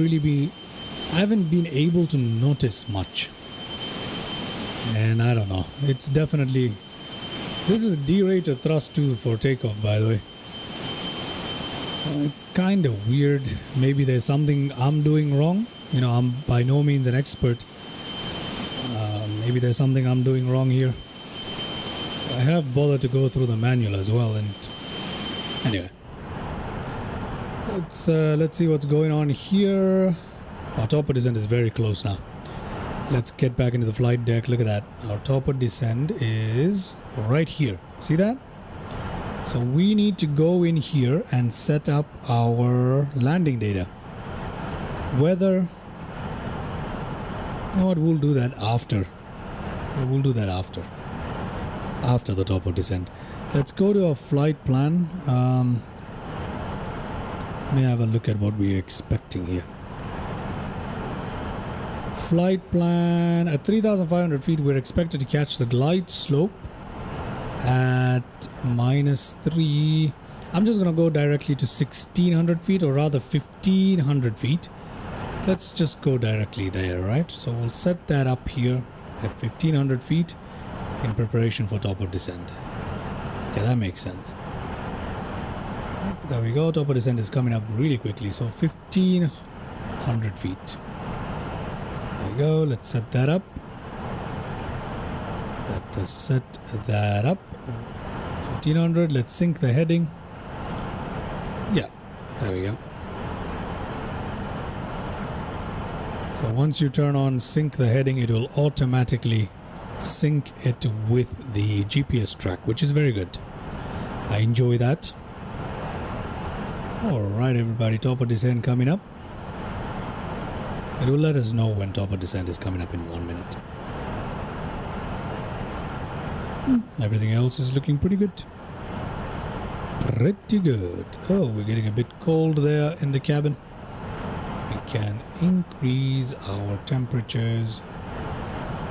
[SPEAKER 2] been able to notice much. And I don't know, it's definitely... This is D-rated thrust 2 for takeoff, by the way. So it's kind of weird. Maybe there's something I'm doing wrong. You know, I'm by no means an expert. Maybe there's something I'm doing wrong here. I have bothered to go through the manual as well, and anyway. Let's see what's going on here. Our top of descent is very close now. Let's get back into the flight deck. Look at that. Our top of descent is right here. See that? So we need to go in here and set up our landing data. Weather. You know what? We'll do that after. We'll do that after. After the top of descent. Let's go to our flight plan. Let me have a look at what we're expecting here. Flight plan at 3,500 feet, we're expected to catch the glide slope at -3. I'm just gonna go directly to 1,600 feet, or rather 1,500 feet. Let's just go directly there, right? So we'll set that up here at 1,500 feet in preparation for top of descent. Okay, that makes sense. There we go. Top of descent is coming up really quickly. So 1,500 feet. There we go. Let's set that up. Let us set that up. 1,500. Let's sync the heading. Yeah, there we go. So once you turn on sync the heading, it will automatically sync it with the GPS track, which is very good. I enjoy that. Alright everybody, top of descent coming up. It will let us know when top of descent is coming up in 1 minute. Everything else is looking pretty good. Pretty good. Oh, we're getting a bit cold there in the cabin. We can increase our temperatures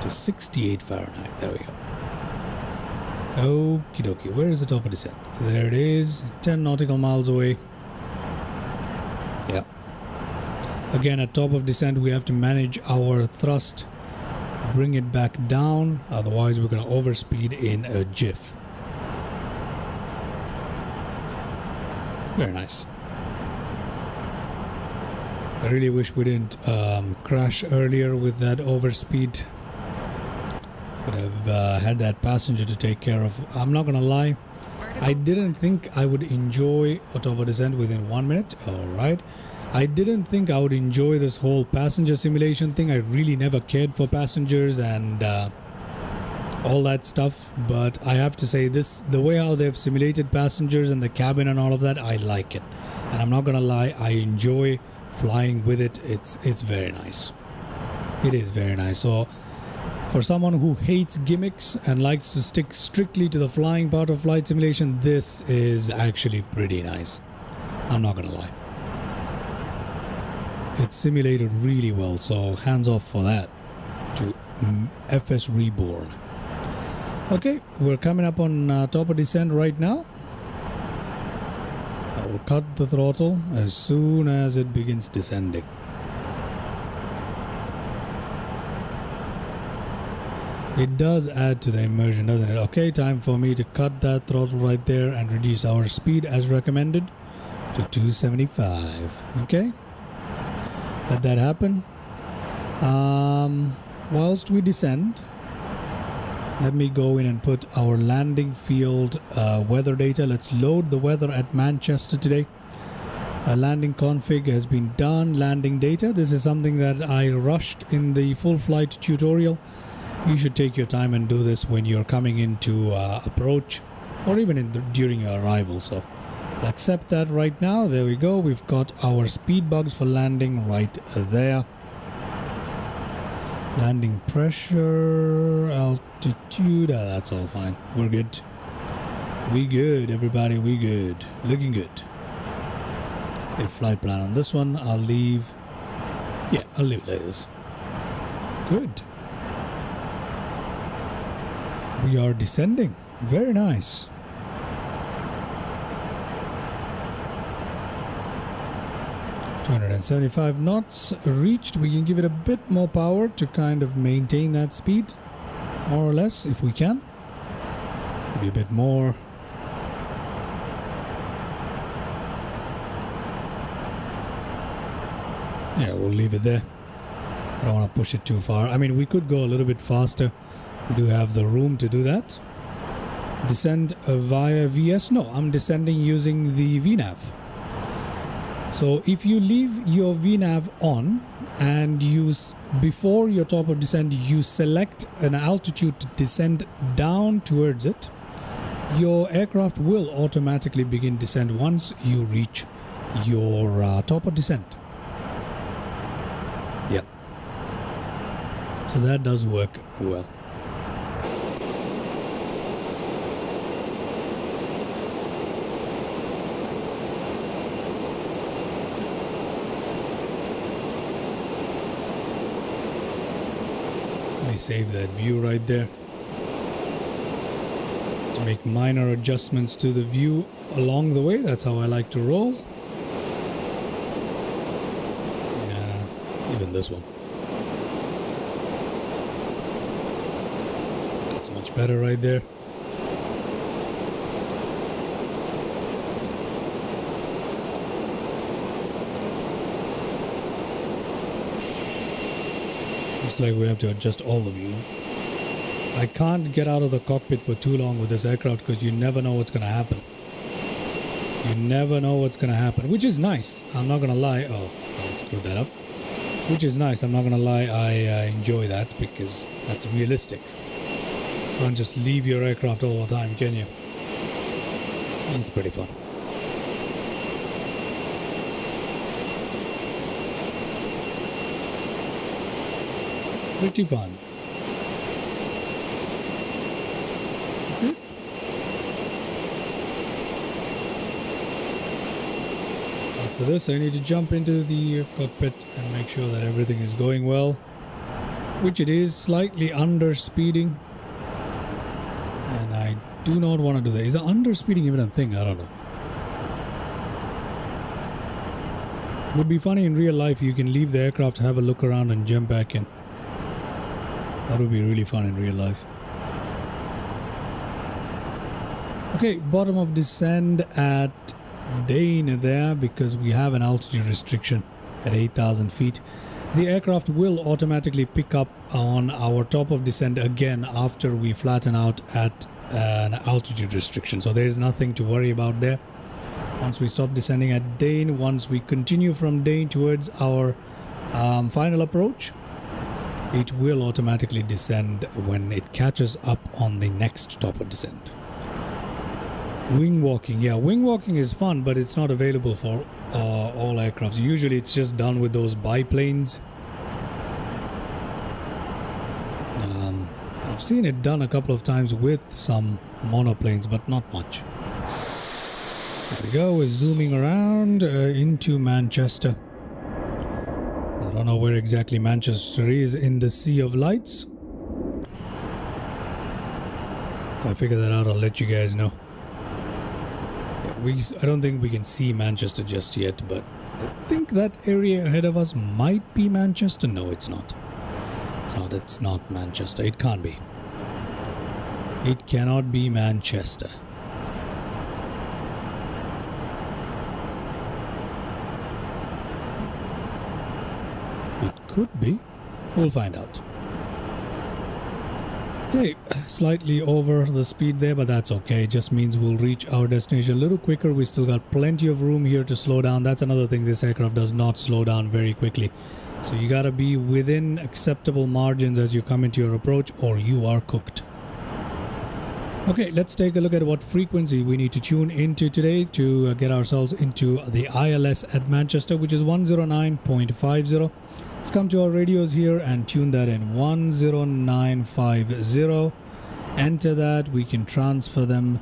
[SPEAKER 2] to 68 Fahrenheit. There we go. Okie dokie. Where is the top of descent? There it is. 10 nautical miles away. Yeah. Again, at top of descent, we have to manage our thrust. Bring it back down. Otherwise, we're going to overspeed in a jiff. Very nice. I really wish we didn't crash earlier with that overspeed. Would have had that passenger to take care of. I'm not gonna lie, I didn't think I would enjoy a top of descent within 1 minute. Alright. I didn't think I would enjoy this whole passenger simulation thing. I really never cared for passengers and all that stuff, but I have to say this, the way how they've simulated passengers and the cabin and all of that, I like it. And I'm not gonna lie, I enjoy flying with it. It's very nice. It is very nice. So for someone who hates gimmicks and likes to stick strictly to the flying part of flight simulation, this is actually pretty nice. I'm not gonna lie. It's simulated really well, so hands off for that to FSReborn. Okay, we're coming up on top of descent right now. I will cut the throttle as soon as it begins descending. It does add to the immersion, doesn't it? Okay, time for me to cut that throttle right there and reduce our speed as recommended to 275. Okay, let that happen. Whilst we descend, let me go in and put our landing field weather data. Let's load the weather at Manchester today. Landing config has been done. Landing data. This is something that I rushed in the full flight tutorial. You should take your time and do this when you're coming into approach, or even during your arrival. So accept that right now. There we go. We've got our speed bugs for landing right there. Landing pressure, altitude, that's all fine. We're good. We good, everybody, we good. Looking good. A flight plan on this one, I'll leave. Yeah, I'll leave it like this. Good. We are descending. Very nice. .275 knots reached. We can give it a bit more power to kind of maintain that speed, more or less, if we can. Maybe a bit more. Yeah, we'll leave it there. I don't want to push it too far. I mean, we could go a little bit faster. We do have the room to do that. Descend via VS? No, I'm descending using the VNAV. So if you leave your VNAV on and before your top of descent, you select an altitude to descend down towards it, your aircraft will automatically begin descent once you reach your top of descent. Yeah. So that does work well. Save that view right there to make minor adjustments to the view along the way. That's how I like to roll. Yeah, even this one. That's much better right there. Looks like we have to adjust all of you. I can't get out of the cockpit for too long with this aircraft because you never know what's going to happen. You never know what's going to happen, which is nice. I'm not going to lie. Oh, I screwed that up. Which is nice. I'm not going to lie. I enjoy that because that's realistic. You can't just leave your aircraft all the time, can you? It's pretty fun. Pretty fun. Okay. After this, I need to jump into the cockpit and make sure that everything is going well, which it is. Slightly under speeding, and I do not want to do that. Is under speeding even a thing? I don't know. Would be funny in real life. You can leave the aircraft, have a look around, and jump back in. That would be really fun in real life. Okay, bottom of descent at Dane there because we have an altitude restriction at 8,000 feet. The aircraft will automatically pick up on our top of descent again after we flatten out at an altitude restriction. So there's nothing to worry about there. Once we stop descending at Dane, once we continue from Dane towards our final approach, it will automatically descend when it catches up on the next top of descent. Wing walking. Yeah, wing walking is fun, but it's not available for all aircrafts. Usually it's just done with those biplanes. I've seen it done a couple of times with some monoplanes, but not much. There we go. We're zooming around into Manchester. I don't know where exactly Manchester is in the Sea of Lights. If I figure that out, I'll let you guys know. I don't think we can see Manchester just yet, but I think that area ahead of us might be Manchester. No, it's not. It's not Manchester. It can't be. It cannot be Manchester. It could be. We'll find out. Okay, slightly over the speed there, but that's okay. It just means we'll reach our destination a little quicker. We still got plenty of room here to slow down. That's another thing, this aircraft does not slow down very quickly. So you gotta be within acceptable margins as you come into your approach, or you are cooked. Okay, let's take a look at what frequency we need to tune into today to get ourselves into the ILS at Manchester, which is 109.50. Let's come to our radios here and tune that in 10950. Enter that, we can transfer them,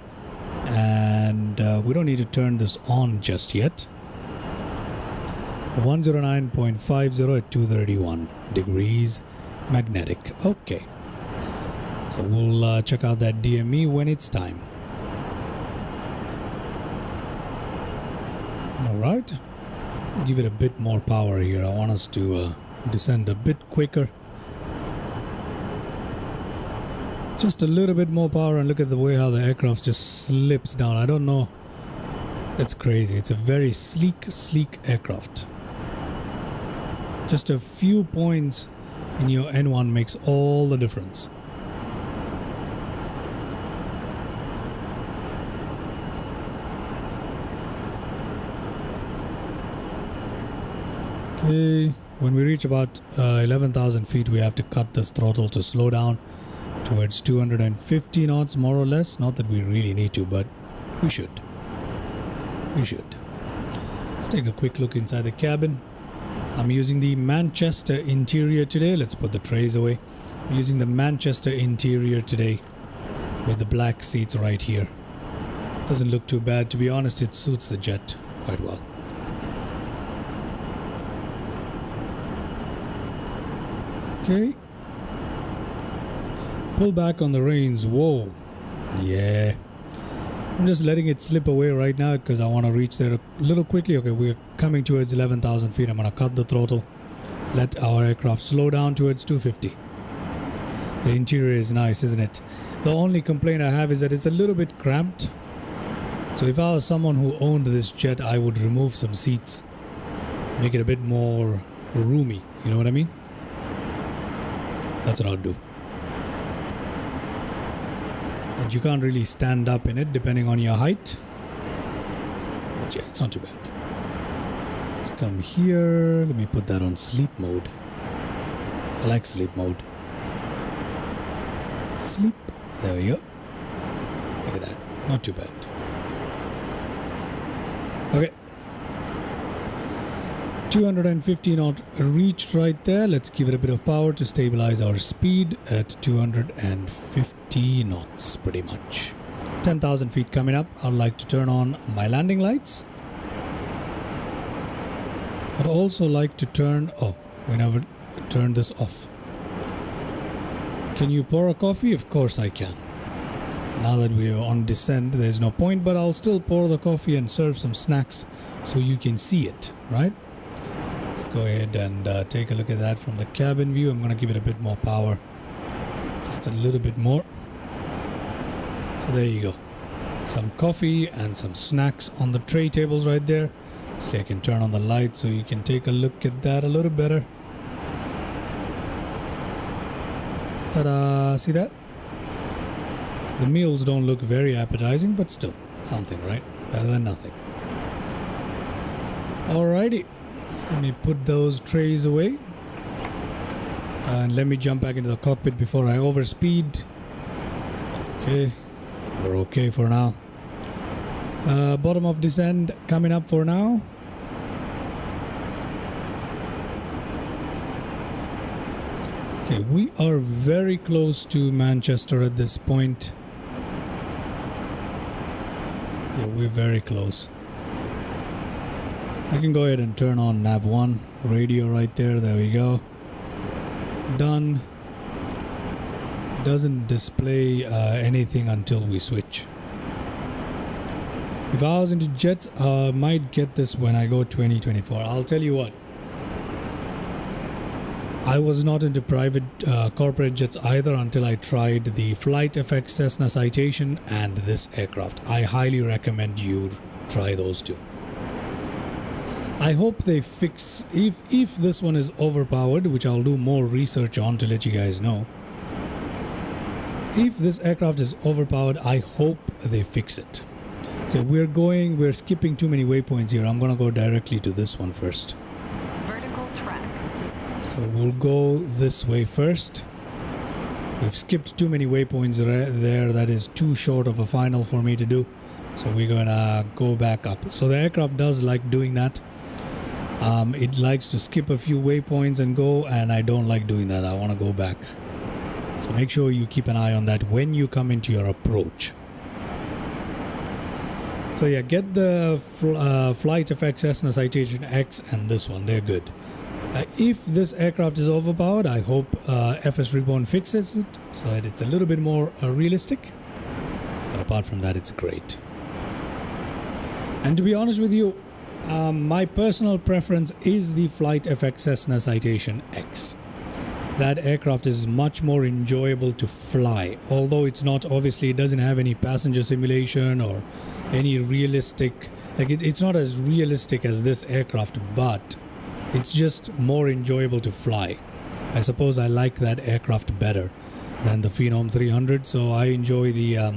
[SPEAKER 2] and we don't need to turn this on just yet. 109.50 at 231 degrees magnetic. Okay, so we'll check out that DME when it's time. Alright, give it a bit more power here. I want us to descend a bit quicker. Just a little bit more power, and look at the way how the aircraft just slips down. I don't know. It's crazy. It's a very sleek aircraft. Just a few points in your N1 makes all the difference. Okay, when we reach about 11,000 feet, we have to cut this throttle to slow down towards 250 knots, more or less. Not that we really need to, but we should. We should. Let's take a quick look inside the cabin. I'm using the Manchester interior today. Let's put the trays away. I'm using the Manchester interior today with the black seats right here. Doesn't look too bad. To be honest, it suits the jet quite well. Okay. Pull back on the reins. Whoa. Yeah. I'm just letting it slip away right now because I want to reach there a little quickly. Okay, we're coming towards 11,000 feet. I'm going to cut the throttle. Let our aircraft slow down towards 250. The interior is nice, isn't it? The only complaint I have is that it's a little bit cramped. So if I was someone who owned this jet, I would remove some seats. Make it a bit more roomy. You know what I mean? That's what I'll do. And you can't really stand up in it depending on your height. But yeah, it's not too bad. Let's come here. Let me put that on sleep mode. I like sleep mode. Sleep. There we go. Look at that. Not too bad. Okay. 250 knot reached right there. Let's give it a bit of power to stabilize our speed at 250 knots pretty much. 10,000 feet coming up. I'd like to turn on my landing lights. I'd also like to turn... Oh, we never turned this off. Can you pour a coffee? Of course I can. Now that we are on descent, there's no point, but I'll still pour the coffee and serve some snacks so you can see it, right? Let's go ahead and take a look at that from the cabin view. I'm going to give it a bit more power. Just a little bit more. So there you go. Some coffee and some snacks on the tray tables right there. So I can turn on the light so you can take a look at that a little better. Ta-da! See that? The meals don't look very appetizing, but still something, right? Better than nothing. Alrighty. Let me put those trays away. And let me jump back into the cockpit before I overspeed. Okay. We're okay for now. Bottom of descent coming up for now. Okay, we are very close to Manchester at this point. Yeah, we're very close. I can go ahead and turn on nav 1 radio right there. There we go. Done. It doesn't display anything until we switch. If I was into jets, I might get this when I go 2024. I'll tell you what. I was not into private corporate jets either until I tried the Flight FX Cessna Citation and this aircraft. I highly recommend you try those two. I hope they fix, if this one is overpowered, which I'll do more research on to let you guys know. If this aircraft is overpowered, I hope they fix it. Okay, we're skipping too many waypoints here. I'm gonna go directly to this one first.
[SPEAKER 3] Vertical track.
[SPEAKER 2] So we'll go this way first. We've skipped too many waypoints there. That is too short of a final for me to do. So we're gonna go back up. So the aircraft does like doing that. It likes to skip a few waypoints and go, and I don't like doing that. I want to go back. So make sure you keep an eye on that when you come into your approach. So yeah, get the Flight FX Cessna Citation X and this one. They're good. If this aircraft is overpowered, I hope FSReborn fixes it so that it's a little bit more realistic. But apart from that, it's great. And to be honest with you, my personal preference is the Flight FX Cessna Citation X. That aircraft is much more enjoyable to fly, although it's not, obviously it doesn't have any passenger simulation or any realistic, like it's not as realistic as this aircraft, but it's just more enjoyable to fly. I suppose I like that aircraft better than the Phenom 300, so I enjoy the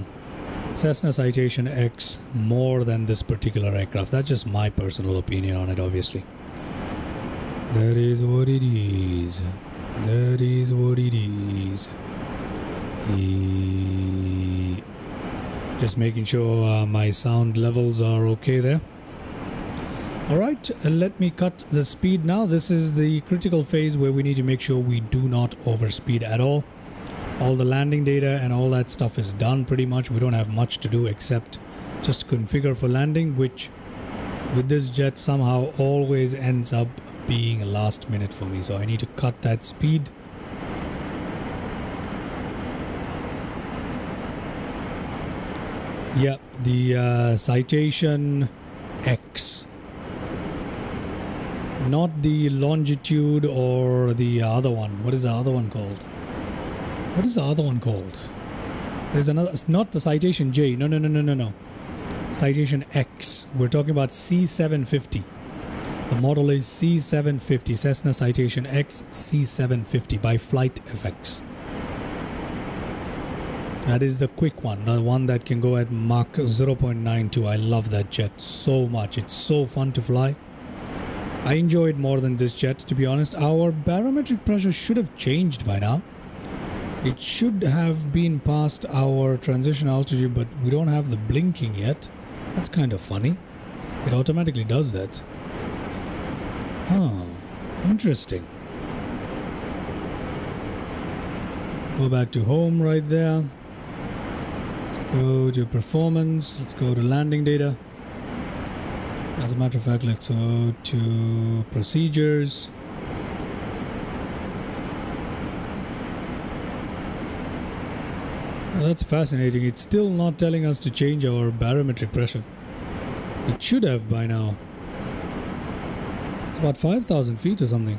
[SPEAKER 2] Cessna Citation X more than this particular aircraft. That's just my personal opinion on it, obviously. That is what it is. That is what it is. Just making sure my sound levels are okay there. Alright, let me cut the speed now. This is the critical phase where we need to make sure we do not overspeed at all. All the landing data and all that stuff is done pretty much. We don't have much to do except just configure for landing, which with this jet somehow always ends up being last minute for me. So I need to cut that speed. Yeah, the Citation X. Not the longitude or the other one. What is the other one called? What is the other one called? There's another. It's not the Citation J. No. Citation X. We're talking about C750. The model is C750. Cessna Citation X C750 by Flight FX. That is the quick one. The one that can go at Mach 0.92. I love that jet so much. It's so fun to fly. I enjoy it more than this jet, to be honest. Our barometric pressure should have changed by now. It should have been past our transition altitude, but we don't have the blinking yet. That's kind of funny. It automatically does that. Huh. Interesting. Go back to home right there. Let's go to performance. Let's go to landing data. As a matter of fact, let's go to procedures. Well, that's fascinating. It's still not telling us to change our barometric pressure. It should have by now. It's about 5,000 feet or something.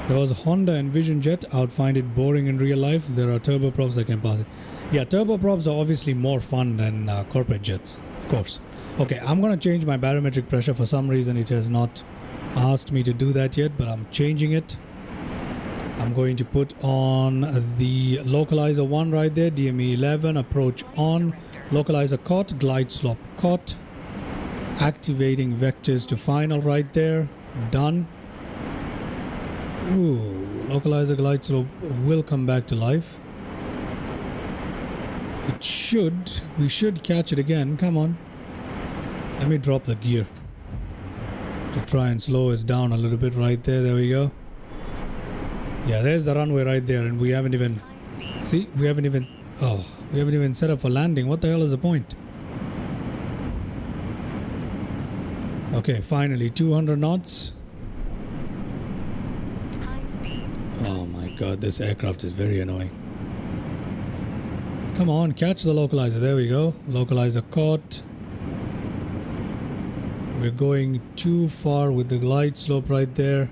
[SPEAKER 2] There was a Honda Envision jet. I would find it boring in real life. There are turboprops that can pass it. Yeah, turboprops are obviously more fun than corporate jets, of course. Okay, I'm going to change my barometric pressure. For some reason, it has not asked me to do that yet, but I'm changing it. I'm going to put on the localizer 1 right there, DME 11, approach on, localizer caught, glide slope caught, activating vectors to final right there, done. Ooh, localizer glide slope will come back to life. We should catch it again, come on. Let me drop the gear to try and slow us down a little bit right there. There we go. Yeah, there's the runway right there, and we haven't even... See, we haven't even set up for landing. What the hell is the point? Okay, finally, 200 knots. Oh my god, this aircraft is very annoying. Come on, catch the localizer. There we go. Localizer caught. We're going too far with the glide slope right there.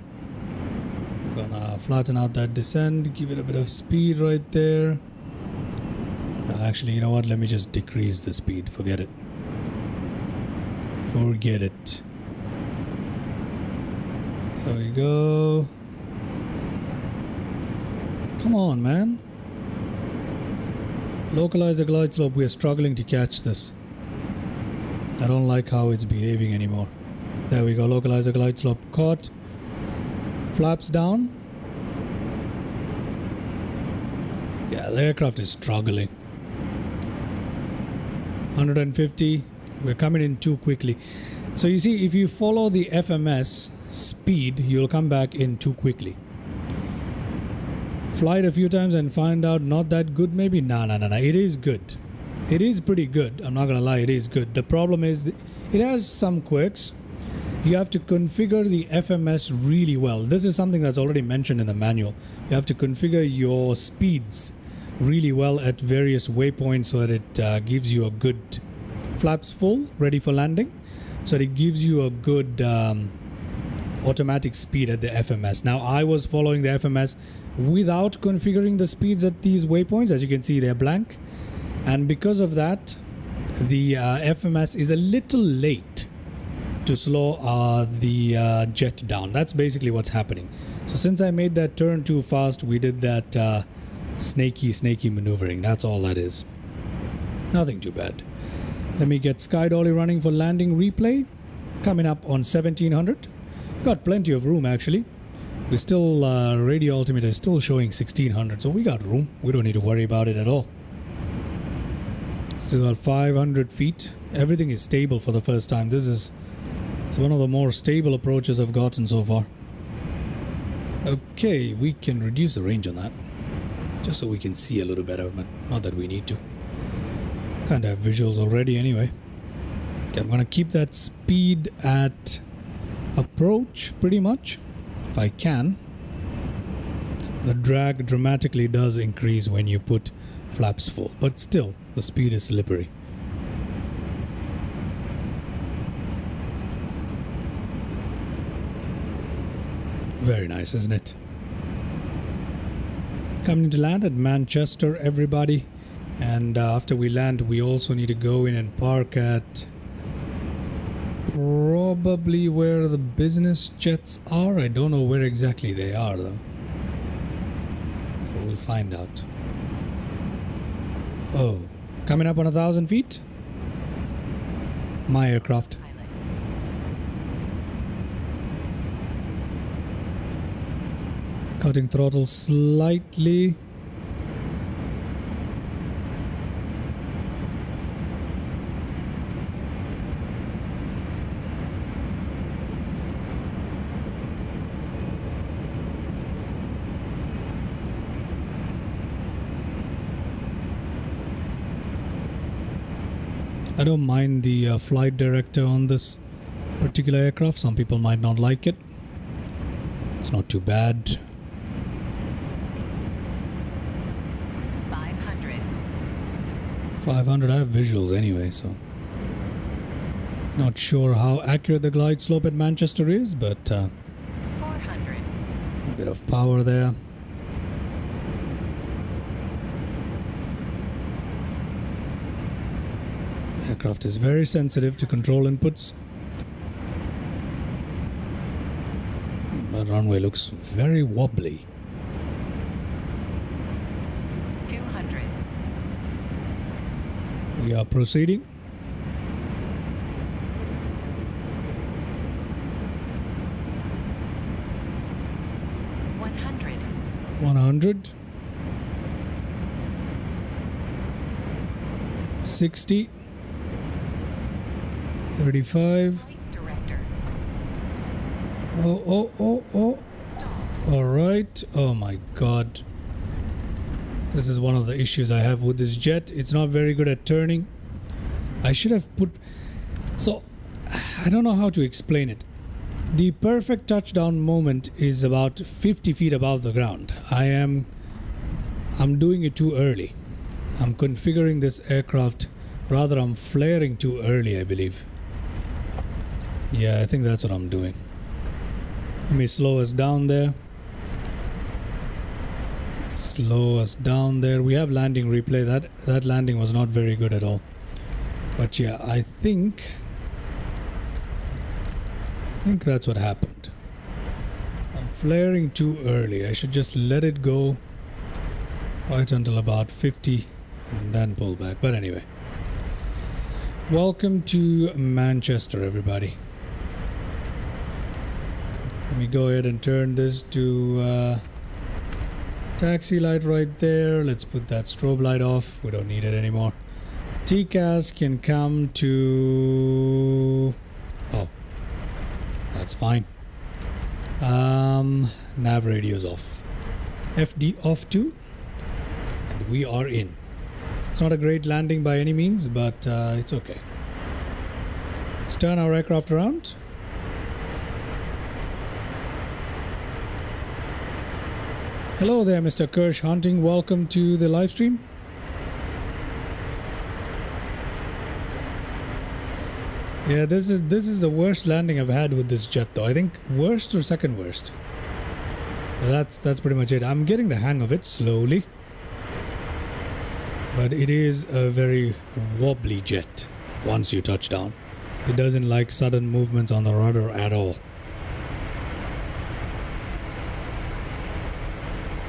[SPEAKER 2] Gonna flatten out that descent, give it a bit of speed right there. Actually, you know what? Let me just decrease the speed. Forget it. Forget it. There we go. Come on, man. Localize the glide slope. We are struggling to catch this. I don't like how it's behaving anymore. There we go. Localize the glide slope. Caught. Flaps down. Yeah, the aircraft is struggling. 150. We're coming in too quickly. So you see, if you follow the FMS speed, you'll come back in too quickly. Fly it a few times and find out not that good maybe? No. It is good. It is pretty good. I'm not gonna lie, it is good. The problem is it has some quirks. You have to configure the FMS really well. This is something that's already mentioned in the manual. You have to configure your speeds really well at various waypoints so that it gives you a good flaps full, ready for landing. So that it gives you a good automatic speed at the FMS. Now I was following the FMS without configuring the speeds at these waypoints. As you can see, they're blank. And because of that, the FMS is a little late to slow the jet down. That's basically what's happening. So since I made that turn too fast, we did that snaky maneuvering. That's all that is. Nothing too bad. Let me get Sky Dolly running for landing replay. Coming up on 1700. Got plenty of room actually. We still, radio altimeter is still showing 1600. So we got room. We don't need to worry about it at all. Still got 500 feet. Everything is stable for the first time. It's one of the more stable approaches I've gotten so far. Okay, we can reduce the range on that. Just so we can see a little better, but not that we need to. Kind of have visuals already anyway. Okay, I'm gonna keep that speed at approach pretty much, if I can. The drag dramatically does increase when you put flaps full, but still, the speed is slippery. Very nice, isn't it? Coming to land at Manchester, everybody. And after we land, we also need to go in and park at probably where the business jets are. I don't know where exactly they are though. So we'll find out. Oh, coming up on 1,000 feet. My aircraft. Cutting throttle slightly. I don't mind the flight director on this particular aircraft. Some people might not like it. It's not too bad. 500. I have visuals anyway, so not sure how accurate the glide slope at Manchester is, but
[SPEAKER 3] 400.
[SPEAKER 2] a bit of power there. Aircraft is very sensitive to control inputs. The runway looks very wobbly.
[SPEAKER 3] 200.
[SPEAKER 2] We are proceeding.
[SPEAKER 3] $100.
[SPEAKER 2] 100. 60. 35.
[SPEAKER 3] Flight director.
[SPEAKER 2] Oh.
[SPEAKER 3] Stalls.
[SPEAKER 2] All right. Oh my God. This is one of the issues I have with this jet. It's not very good at turning. I should have put... So, I don't know how to explain it. The perfect touchdown moment is about 50 feet above the ground. I'm doing it too early. I'm configuring this aircraft. Rather, I'm flaring too early, I believe. Yeah, I think that's what I'm doing. Let me slow us down there. Slow us down there. We have landing replay. That landing was not very good at all. But yeah, I think that's what happened. flaring too early. I should just let it go right until about 50 and then pull back. But anyway, welcome to Manchester, everybody. Let me go ahead and turn this to taxi light right there. Let's put that strobe light off. We don't need it anymore. TCAS can come to... Oh, that's fine. Nav radio's off. FD off too. And we are in. It's not a great landing by any means, but it's okay. Let's turn our aircraft around. Hello there, Mr. Kirsch Hunting. Welcome to the live stream. Yeah, this is the worst landing I've had with this jet, though. I think worst or second worst. But that's pretty much it. I'm getting the hang of it slowly, but it is a very wobbly jet once you touch down. It doesn't like sudden movements on the rudder at all.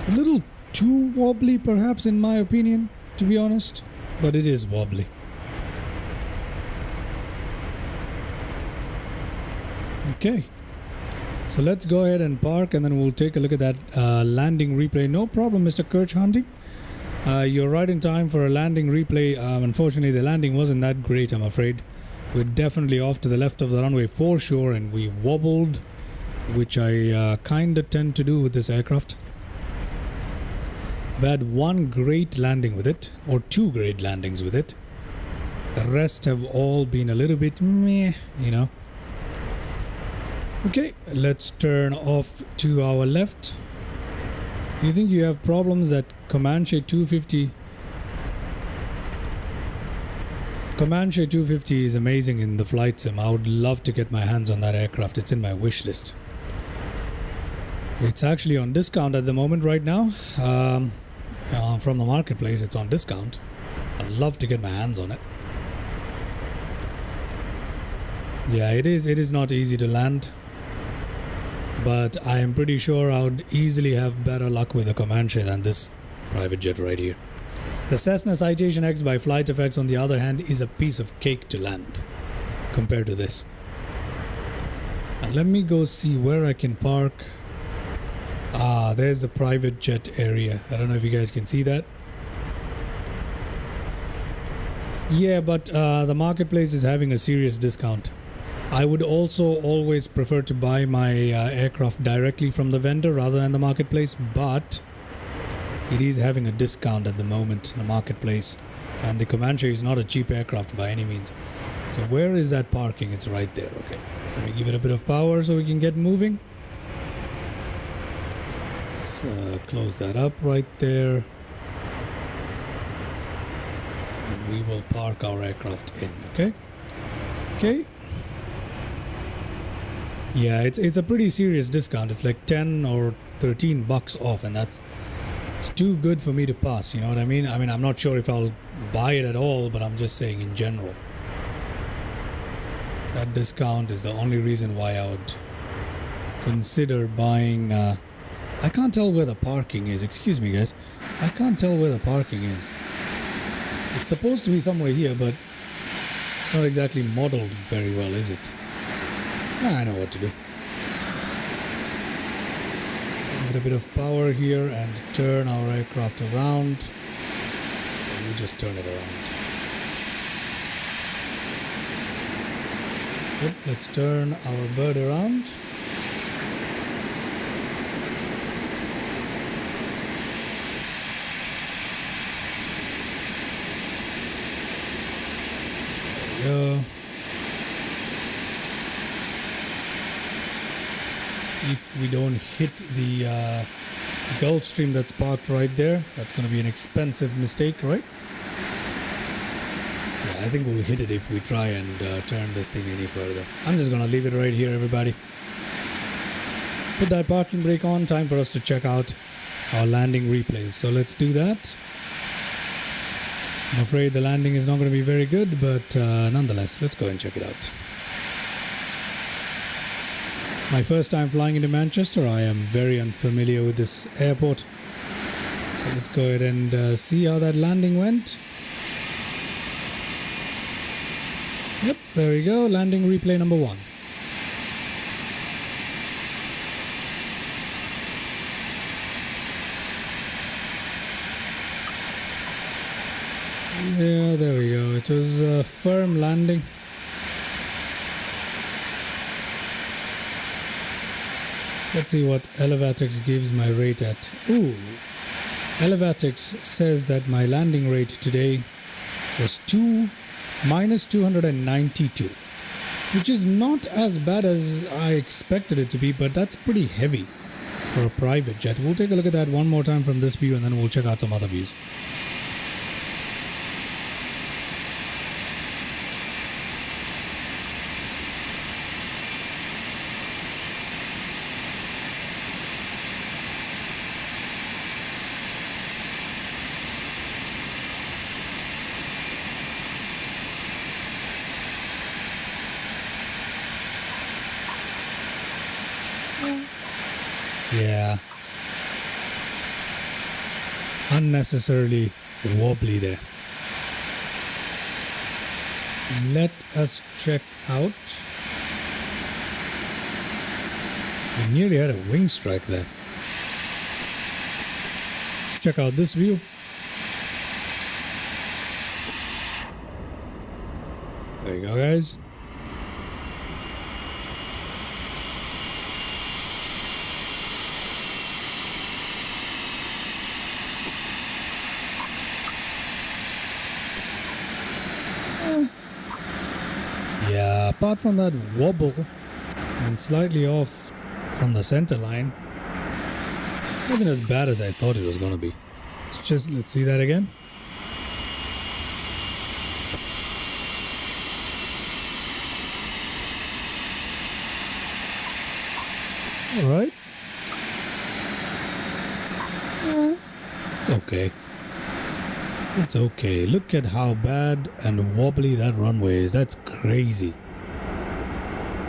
[SPEAKER 2] A little too wobbly, perhaps, in my opinion, to be honest, but it is wobbly. Okay, so let's go ahead and park, and then we'll take a look at that landing replay. No problem, Mr. Kirch Hunting. You're right in time for a landing replay. Unfortunately, the landing wasn't that great, I'm afraid. We're definitely off to the left of the runway for sure, and we wobbled, which I kind of tend to do with this aircraft. I've had one great landing with it, or two great landings with it. The rest have all been a little bit meh, you know. Okay, let's turn off to our left. You think you have problems at Comanche 250? Comanche 250 is amazing in the flight sim. I would love to get my hands on that aircraft. It's in my wish list. It's actually on discount at the moment right now. From the marketplace, it's on discount. I'd love to get my hands on it. Yeah, it is not easy to land, but I am pretty sure I would easily have better luck with a Comanche than this private jet right here. The Cessna Citation X by Flight Effects, on the other hand, is a piece of cake to land compared to this. Now, let me go see where I can park. Ah, there's the private jet area. I don't know if you guys can see that. Yeah, but the marketplace is having a serious discount. I would also always prefer to buy my aircraft directly from the vendor rather than the marketplace, but it is having a discount at the moment, the marketplace. And the Comanche is not a cheap aircraft by any means. Okay, where is that parking? It's right there. Okay, let me give it a bit of power so we can get moving. Close that up right there, and we will park our aircraft in. Okay. Yeah, it's a pretty serious discount. It's like 10 or 13 bucks off, and it's too good for me to pass, you know what I mean? I'm not sure if I'll buy it at all, but I'm just saying in general, that discount is the only reason why I would consider buying. I can't tell where the parking is. Excuse me, guys. I can't tell where the parking is. It's supposed to be somewhere here, but it's not exactly modeled very well, is it? I know what to do. Give it a bit of power here and turn our aircraft around. And we just turn it around. Yep, let's turn our bird around. If we don't hit the Gulf Stream that's parked right there, that's going to be an expensive mistake, right? Yeah, I think we'll hit it if we try and turn this thing any further. I'm just going to leave it right here, everybody. Put that parking brake on. Time for us to check out our landing replays. So let's do that. I'm afraid the landing is not going to be very good, but nonetheless, let's go and check it out. My first time flying into Manchester. I am very unfamiliar with this airport. So let's go ahead and see how that landing went. Yep, there we go. Landing replay number 1. Yeah, there we go. It was a firm landing. Let's see what Elevatics gives my rate at. Ooh, Elevatics says that my landing rate today was minus 292, which is not as bad as I expected it to be, but that's pretty heavy for a private jet. We'll take a look at that one more time from this view, and then we'll check out some other views. Yeah. Unnecessarily wobbly there. Let us check out. We nearly had a wing strike there. Let's check out this view. There you go, guys. Yeah, apart from that wobble and slightly off from the center line, it wasn't as bad as I thought it was going to be. Let's see that again. All right. It's okay. It's okay. Look at how bad and wobbly that runway is. That's crazy.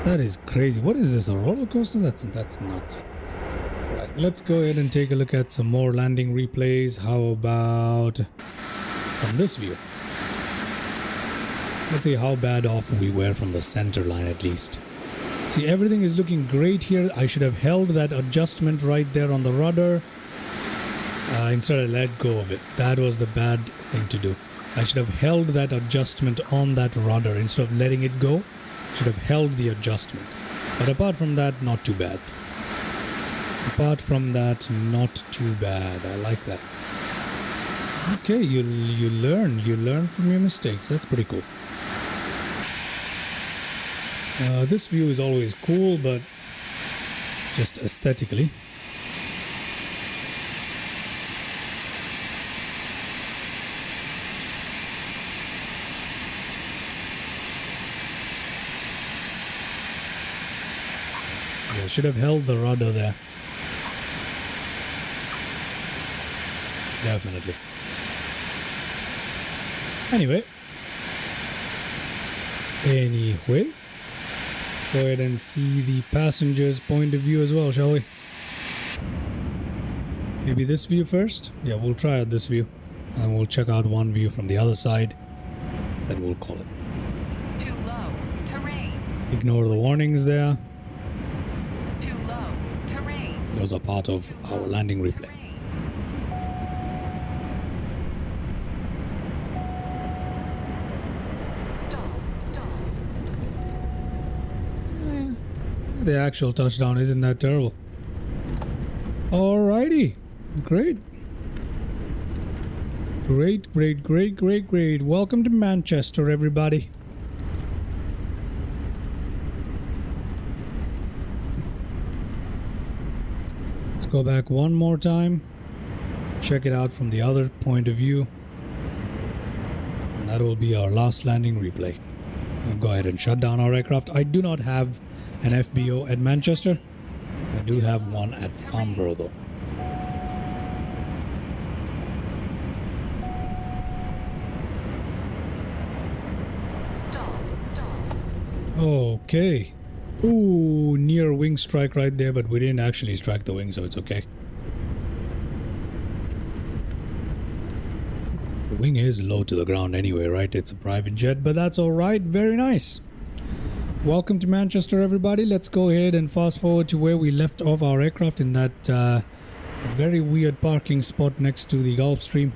[SPEAKER 2] That is crazy. What is this? A roller coaster? That's nuts. Right. Let's go ahead and take a look at some more landing replays. How about from this view? Let's see how bad off we were from the center line at least. See, everything is looking great here. I should have held that adjustment right there on the rudder. Instead I let go of it. That was the bad thing to do. I should have held that adjustment on that rudder instead of letting it go. Should have held the adjustment. But apart from that, not too bad. Apart from that, not too bad. I like that. Okay, you learn from your mistakes. That's pretty cool. This view is always cool, but just aesthetically. Yeah, should have held the rudder there. Definitely. Anyway, go ahead and see the passenger's point of view as well, shall we? Maybe this view first? Yeah, we'll try out this view. And we'll check out one view from the other side. Then we'll call it.
[SPEAKER 3] Too low. Terrain.
[SPEAKER 2] Ignore the warnings there.
[SPEAKER 3] Too low. Terrain.
[SPEAKER 2] Those are part of our landing replay.
[SPEAKER 3] Terrain. Stall.
[SPEAKER 2] The actual touchdown isn't that terrible. Alrighty. Great. Great. Welcome to Manchester, everybody. Let's go back one more time. Check it out from the other point of view. And that will be our last landing replay. We'll go ahead and shut down our aircraft. I do not have an FBO at Manchester. I do have one at Farnborough though.
[SPEAKER 3] Stall.
[SPEAKER 2] Okay. Ooh, near wing strike right there, but we didn't actually strike the wing, so it's okay. The wing is low to the ground anyway, right? It's a private jet, but that's all right. Very nice. Welcome to Manchester, everybody. Let's go ahead and fast forward to where we left off our aircraft in that very weird parking spot next to the Gulf Stream.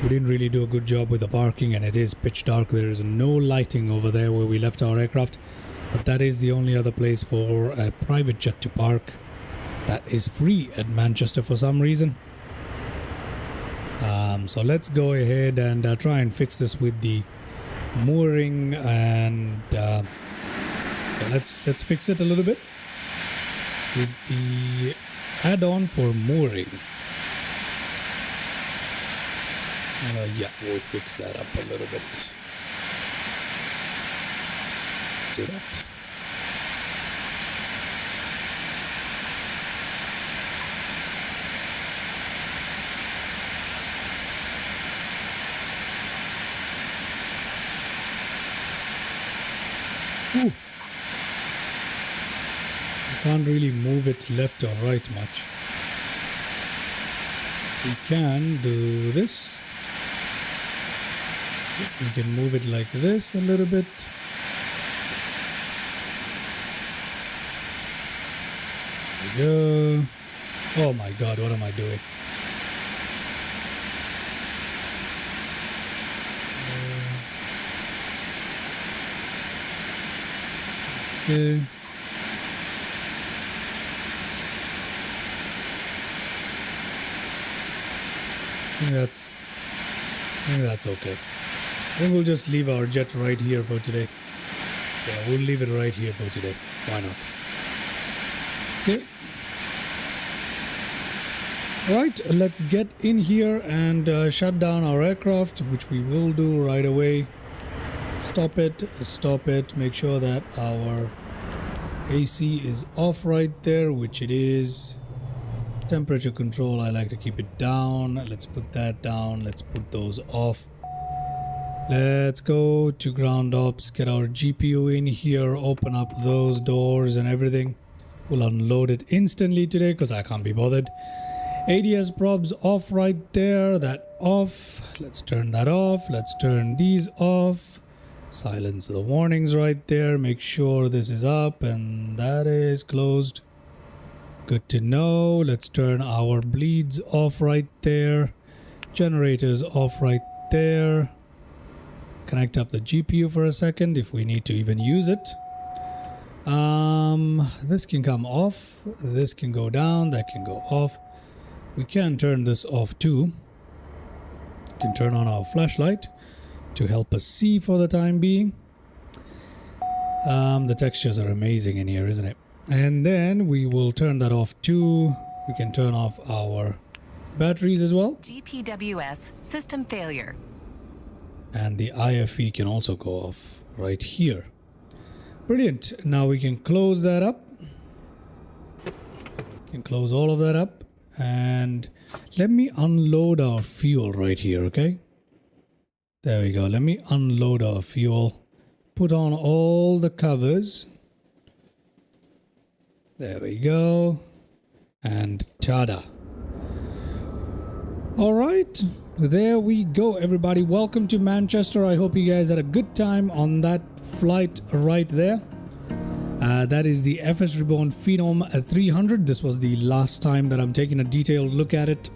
[SPEAKER 2] We didn't really do a good job with the parking, and it is pitch dark. There is no lighting over there where we left our aircraft, but that is the only other place for a private jet to park that is free at Manchester for some reason. So let's go ahead and try and fix this with the mooring, and let's fix it a little bit with the add-on for mooring. Yeah, we'll fix that up a little bit. Let's do that. Ooh. I can't really move it left or right much. We can do this. We can move it like this a little bit. There we go. Oh my god, what am I doing? Okay. I think that's okay. I think we'll just leave our jet right here for today. Yeah, we'll leave it right here for today. Why not? Okay. Right, let's get in here and shut down our aircraft, which we will do right away. Stop it, make sure that our AC is off right there, which it is. Temperature control, I like to keep it down. Let's put that down. Let's put those off. Let's go to ground ops, get our GPU in here, open up those doors and everything. We'll unload it instantly today because I can't be bothered. ADS probes off right there, that off. Let's turn that off. Let's turn these off. Silence the warnings right there. Make sure this is up and that is closed. Good to know. Let's turn our bleeds off right there. Generators off right there. Connect up the GPU for a second if we need to even use it. This can come off. This can go down. That can go off. We can turn this off too. We can turn on our flashlight to help us see for the time being. The textures are amazing in here, isn't it? And then we will turn that off too. We can turn off our batteries as well.
[SPEAKER 3] GPWS system failure.
[SPEAKER 2] And the IFE can also go off right here. Brilliant. Now we can close that up. Can close all of that up. And let me unload our fuel right here, okay? There we go. Let me unload our fuel. Put on all the covers. There we go. And tada. All right. There we go, everybody. Welcome to Manchester. I hope you guys had a good time on that flight right there. That is the FSReborn Phenom 300. This was the last time that I'm taking a detailed look at it.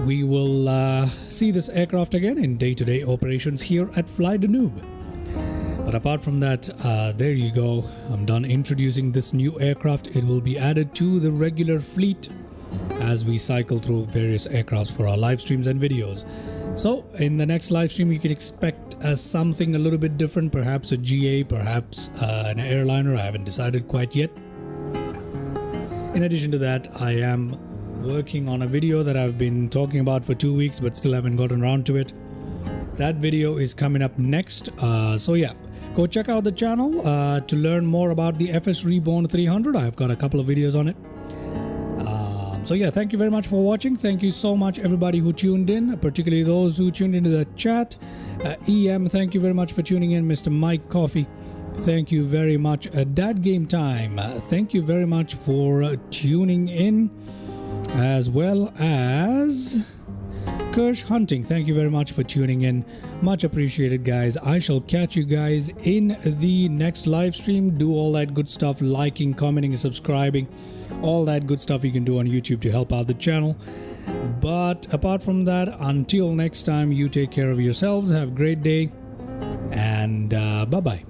[SPEAKER 2] We will see this aircraft again in day-to-day operations here at Fly the Noob. But apart from that, there you go. I'm done introducing this new aircraft. It will be added to the regular fleet as we cycle through various aircrafts for our live streams and videos. So in the next live stream, you can expect something a little bit different, perhaps a GA, perhaps an airliner. I haven't decided quite yet. In addition to that, I am working on a video that I've been talking about for 2 weeks, but still haven't gotten around to it. That video is coming up next. So yeah, go check out the channel to learn more about the FSReborn 300. I've got a couple of videos on it. So yeah, thank you very much for watching. Thank you so much, everybody who tuned in, particularly those who tuned into the chat. EM, thank you very much for tuning in. Mr. Mike Coffee, Thank you very much. Dad Game Time. Thank you very much for tuning in, as well as Kirsch Hunting. Thank you very much for tuning in. Much appreciated, guys. I shall catch you guys in the next live stream. Do all that good stuff, liking, commenting, subscribing, all that good stuff you can do on YouTube to help out the channel. But apart from that, until next time, you take care of yourselves. Have a great day, and bye-bye.